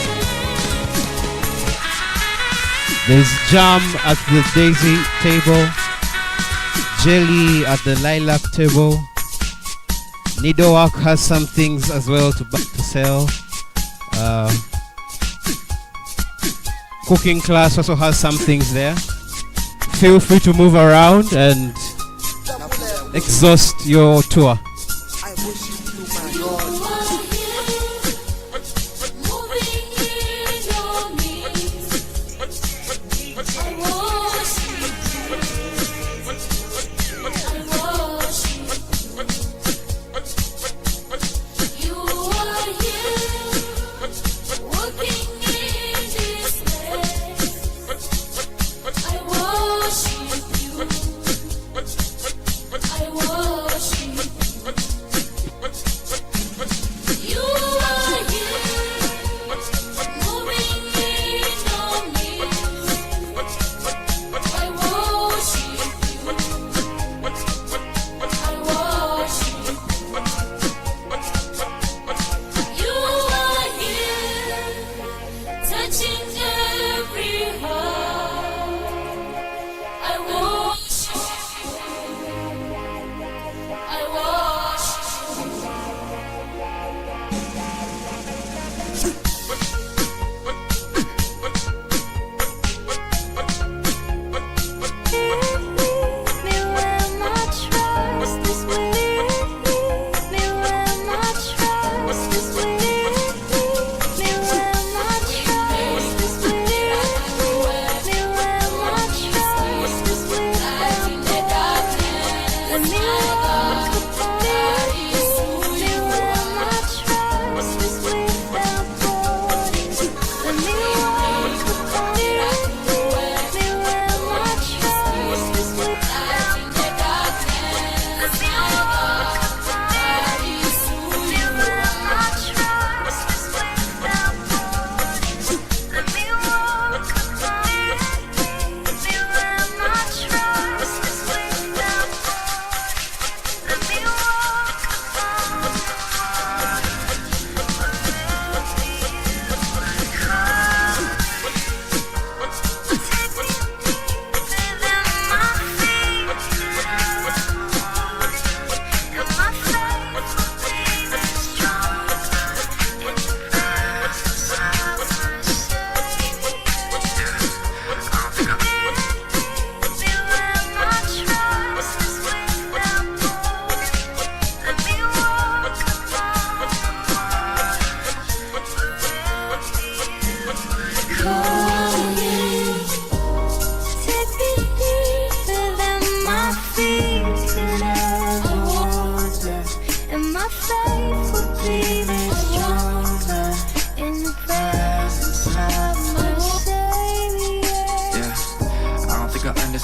There's jam at the daisy table, jelly at the lilac table. Needlework has some things as well to sell. Cooking class also has some things there. Feel free to move around and exhaust your tour.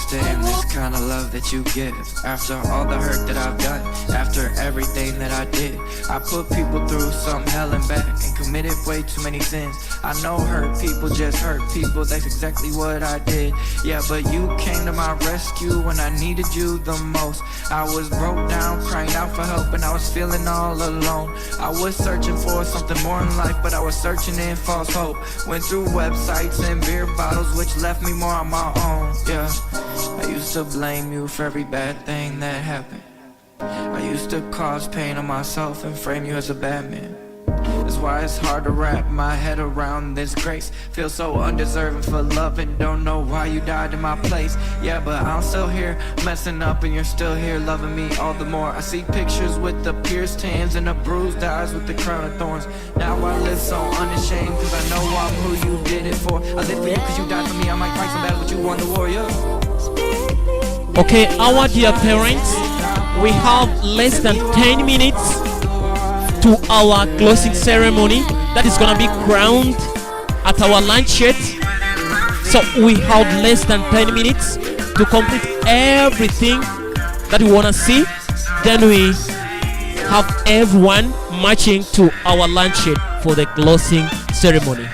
understand this kind of love that you give. After all the hurt that I've done, after everything that I did, I put people through some hell and back and committed way too many sins. I know hurt people just hurt people, that's exactly what I did. Yeah, but you came to my rescue when I needed you the most. I was broke down, crying out for help, and I was feeling all alone. I was searching for something more in life, but I was searching in false hope. Went through websites and beer bottles, which left me more on my own. Yeah, I used to blame you for every bad thing that happened. I used to cause pain on myself and frame you as a bad man. That's why it's hard to wrap my head around this grace. Feel so undeserving for love and don't know why you died in my place. Yeah, but I'm still here messing up and you're still here loving me all the more. I see pictures with the pierced hands and the bruised eyes with the crown of thorns. Now I live so unashamed cause I know I'm who you did it for. I live for you cause you died for me. I might fight some battles but you won the war, yeah. Okay, our dear parents, we have less than 10 minutes to our closing ceremony that is gonna be crowned at our luncheon. So we have less than 10 minutes to complete everything that we wanna see. Then we have everyone marching to our luncheon for the closing ceremony.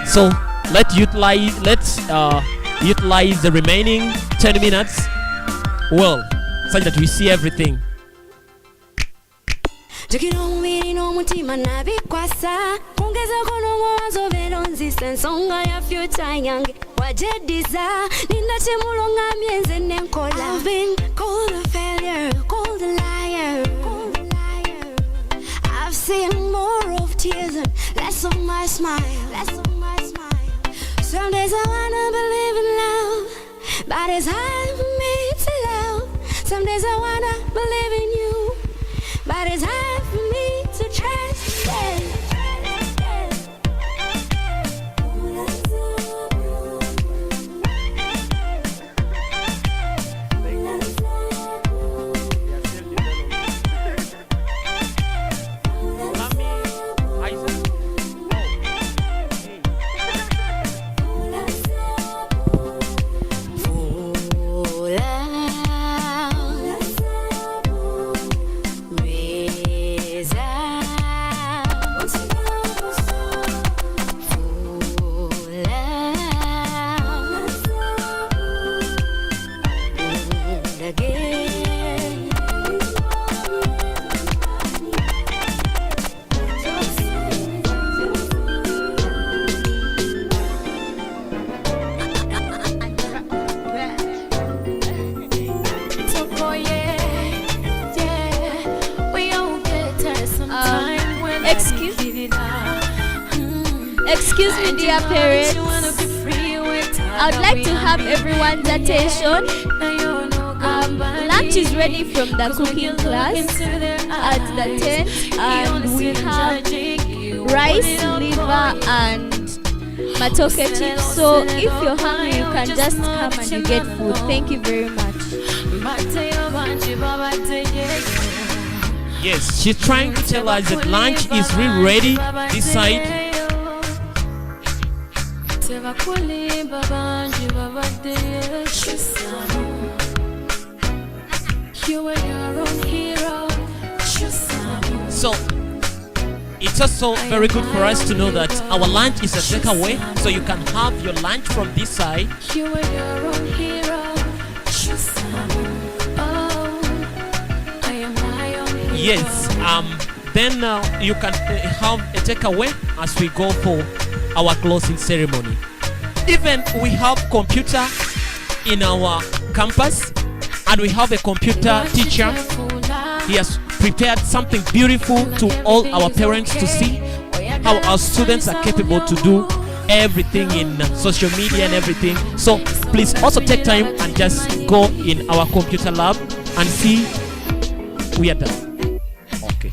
So let's utilize the remaining 10 minutes well, such that we see everything. Mutima nabikwasa ongeza kono mwanzo velonzisa ensonga ya future yange wajediza ninachemulonga myenze nenkola I've been called a failure, called a liar, I've seen more of tears and less of my smile, Some days I wanna believe in love, but it's hard for me to love. Some days I wanna believe in you, but it's hard for me to trust. Excuse me, dear parents. I'd like to have everyone's attention. Lunch is ready from the cooking class at the tent, and we have rice, liver, and matoke chips. So if you're hungry, you can just come and you get food. Thank you very much. Yes, she's trying to tell us that lunch is really ready this side. So it's also very good for us to know that our lunch is a takeaway, so you can have your lunch from this side. Yes, then you can have a takeaway as we go for our closing ceremony. Even we have computer in our campus, and we have a computer teacher. He has prepared something beautiful to all our parents to see how our students are capable to do everything in social media and everything. So please also take time and just go in our computer lab and see we are done. Okay.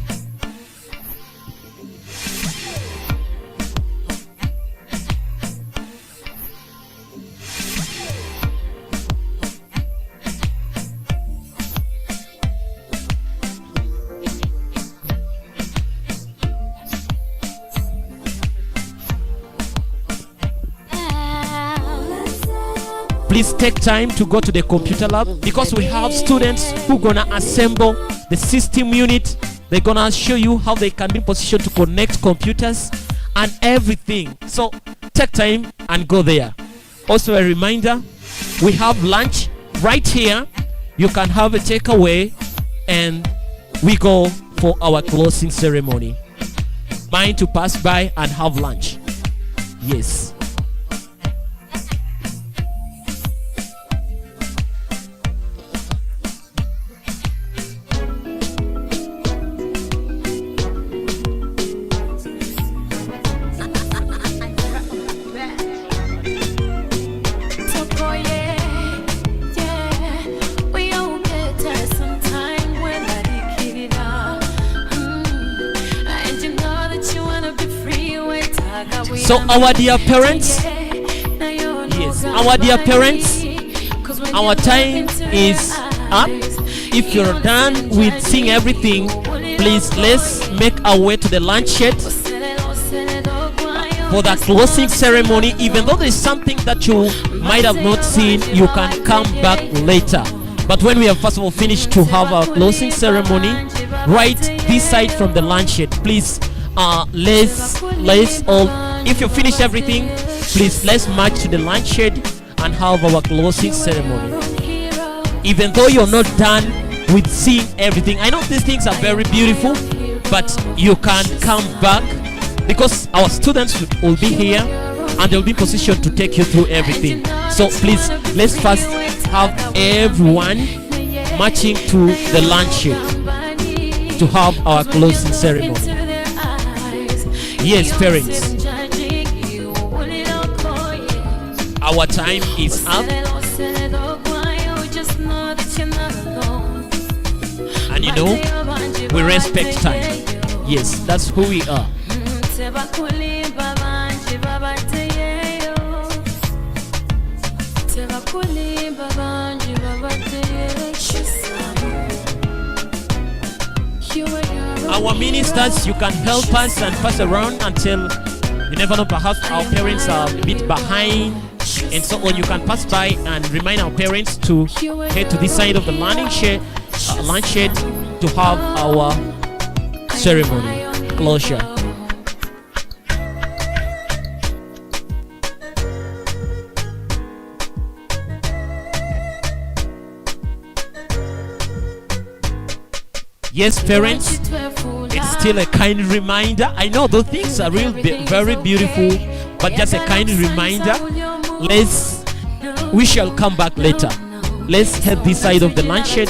Please take time to go to the computer lab, because we have students who gonna assemble the system unit. They're gonna show you how they can be in position to connect computers and everything. So take time and go there. Also a reminder, we have lunch right here. You can have a takeaway, and we go for our closing ceremony. Mind to pass by and have lunch. Yes. So our dear parents, yes, our dear parents, our time is up. if you're done with seeing everything, please let's make our way to the lunch shed for the closing ceremony. Even though there's something that you might have not seen, you can come back later. But when we have first of all finished to have our closing ceremony, right this side from the lunch shed, please let's all, if you finish everything, please let's march to the lunch shed and have our closing ceremony. Even though you're not done with seeing everything, I know these things are very beautiful, but you can come back because our students will be here and they'll be positioned to take you through everything. So please, let's first have everyone marching to the lunch shed to have our closing ceremony. Yes, parents, our time is up. And you know, we respect time. Yes, that's who we are. Our ministers, you can help us and pass around until, you never know, perhaps our parents are a bit behind and so on. You can pass by and remind our parents to head to this side of the lunch shed to have our ceremony closure. Yes, parents, it's still a kind reminder. I know those things are very beautiful, but just a kind reminder. We shall come back later. Let's head this side of the lunch shed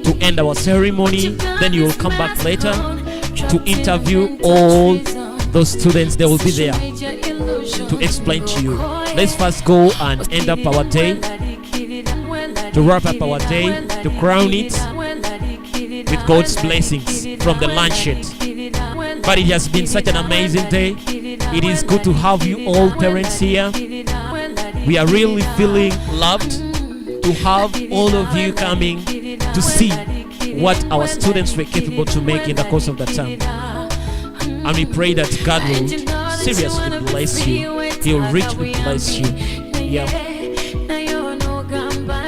to end our ceremony. Then you will come back later to interview all those students. They will be there to explain to you. Let's first go and end up our day, to wrap up our day, to crown it with God's blessings from the lunch shed. But it has been such an amazing day. It is good to have you all parents here. We are really feeling loved to have all of you coming to see what our students were capable to make in the course of the term. And we pray that God will seriously bless you. He will richly bless you. Yeah.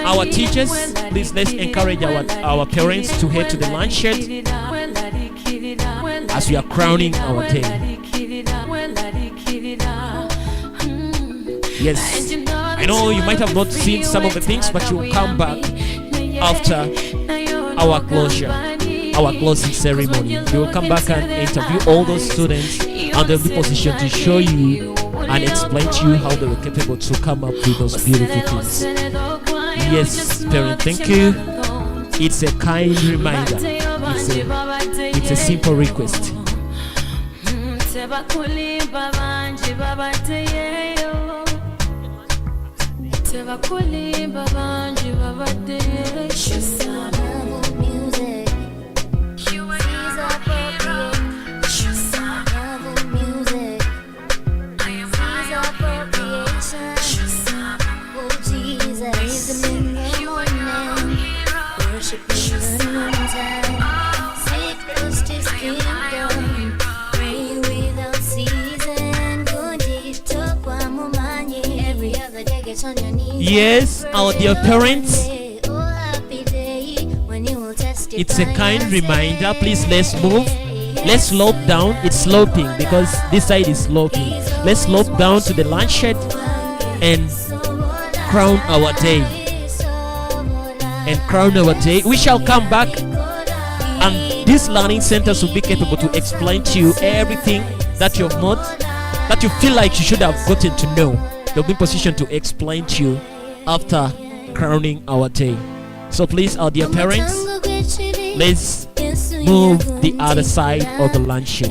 Our teachers, please let's encourage our parents to head to the lunch shed as we are crowning our day. Yes, I know you might have not seen some of the things, but you will come back after our closure, our closing ceremony. We will come back and interview all those students, and they'll be positioned to show you and explain to you how they were capable to come up with those beautiful things. Yes, parent, thank you. It's a kind reminder. It's a simple request. Yes, our dear parents, it's a kind reminder. Please, let's move. Let's slope down. It's sloping because this side is sloping. Let's slope down to the lunch shed and crown our day. We shall come back, and these learning centers will be capable to explain to you everything that you've not, that you feel like you should have gotten to know. They'll be positioned to explain to you after crowning our day. So please, our dear parents, let's move the other side of the lunch shed.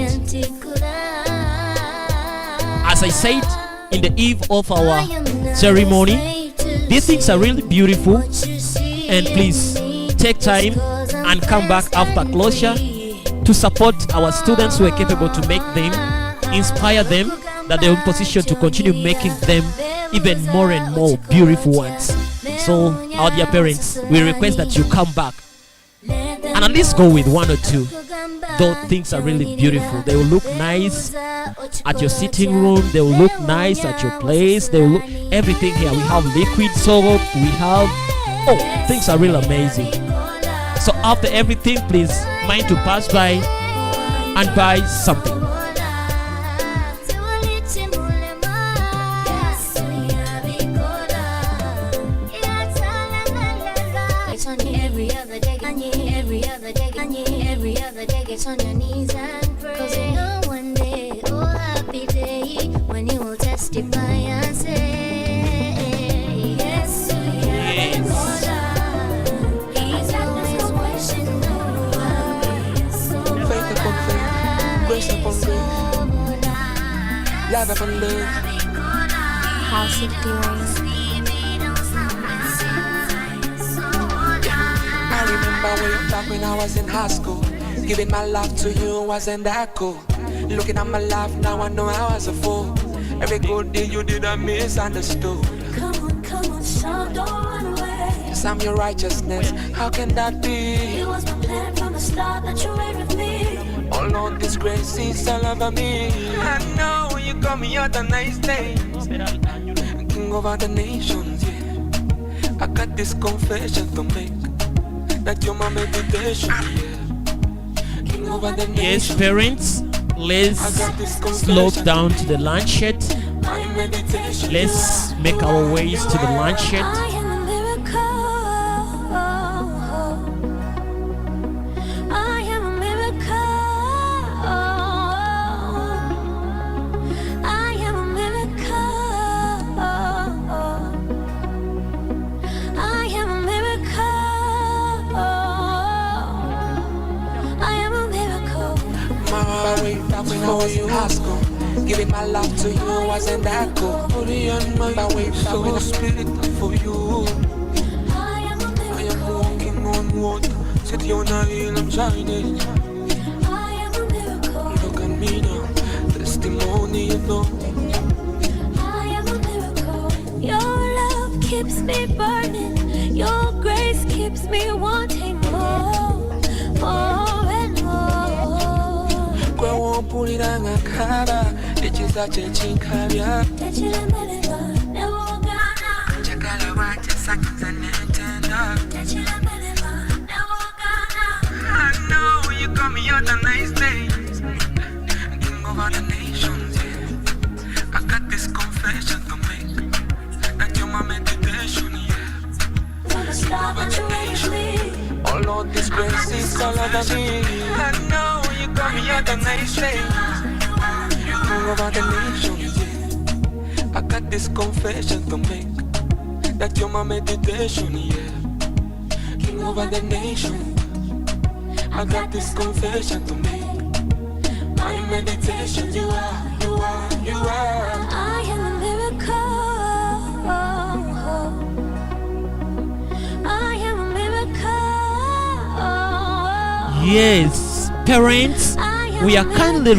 As I said, in the eve of our ceremony, these things are really beautiful, and please take time and come back after closure to support our students who are capable to make them, inspire them, that they will position to continue making them even more and more beautiful ones. So, our dear parents, we request that you come back at least go with one or two. Those things are really beautiful. They will look nice at your sitting room. They will look nice at your place. They will look everything here. We have liquid soap. We have things are really amazing. So after everything, please mind to pass by and buy something. Every other day, get on your knees and pray. 'Cause you know one day, oh happy day, when you will testify and say, yes, yes. He's always wishing faith upon faith, grace upon grace, love upon love. House of Glory. I remember way back when I was in high school. Giving my life to you wasn't that cool. Looking at my life now, I know I was a fool. Every good deed you did, I misunderstood. Come on, son, don't run away. Yes, I'm your righteousness. How can that be? It was my plan from the start that you were with me. Oh Lord, this grace is all over me. I know you got me out a nice day. King over the nations, yeah. I got this confession to make. That you're my meditation, yeah. King over the Yes, nations. parents, let's slope down to the lunch shed. Let's make our ways to the lunch shed. I am a miracle. I am a miracle. I am a miracle. I am a miracle. I am a miracle. My way back when I was in high school. Giving my life to you wasn't that cool. Body and mind, my way back when I spirit for you. I am walking on water. City on a hill, I'm shining. I am a miracle. Look at me now, testimony, you know. I am a miracle. Your love keeps me burning. Your grace keeps me wanting more, more and more. Kwe wompulira nga kaba ekiza kyekinkabya Tekiremererwa ne wogaana. njagala wakyesanyuza n'entenda Tekiremererwa ne wogaana. I know you got me on the nice days. King over the nations, yeah. I got this confession to make. That you're my meditation, yeah. From the start that you were with me. Oh Lord, this grace is all over me. I know you got me on the nice days. King over the nations, yeah. I got this confession to make. That you're my meditation, yeah. King over the nation. I got this confession to make. My meditation, you are, you are, you are. I am a miracle. I am a miracle. Yes, parents, we are kindly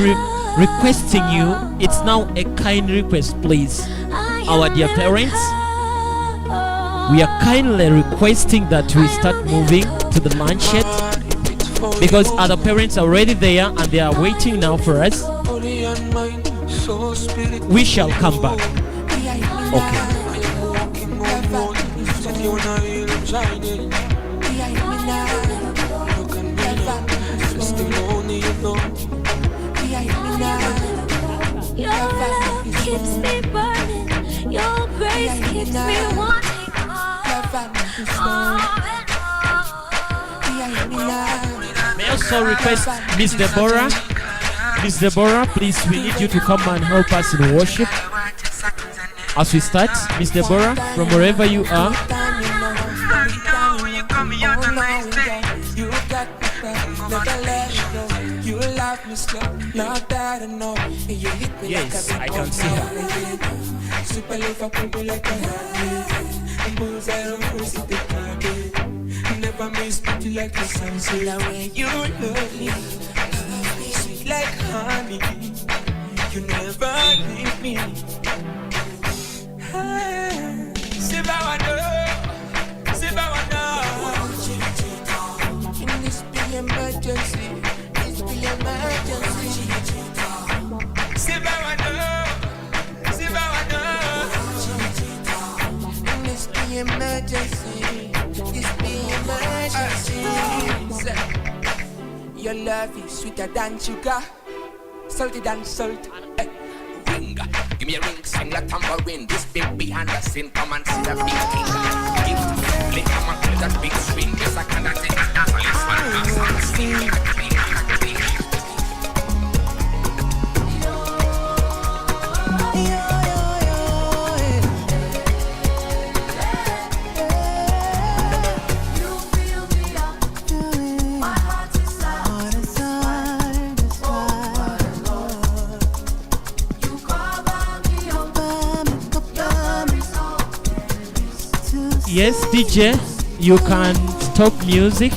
requesting you. It's now a kind request, please. Our dear parents, we are kindly requesting that we start moving to the lunch shed because other parents are already there and they are waiting now for us. We shall come back. Okay. Your love keeps me burning. Your grace keeps me wanting more. May I also request Miss Deborah. Miss Deborah, please, we need you to come and help us in worship as we start. Miss Deborah, from wherever you are. Yes, I can see her. Never miss me like the sun, so the way you love me, sweet like honey. You never leave me. your love is sweeter than sugar, salty than salt. Ring, give me a ring, sing like tambourine. This big behind the scene, come and see the big thing. Play, come and play that big swing. Yes, I cannot take a dance, Yes, DJ, you can stop music.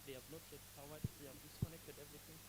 They have not yet powered, they have disconnected everything.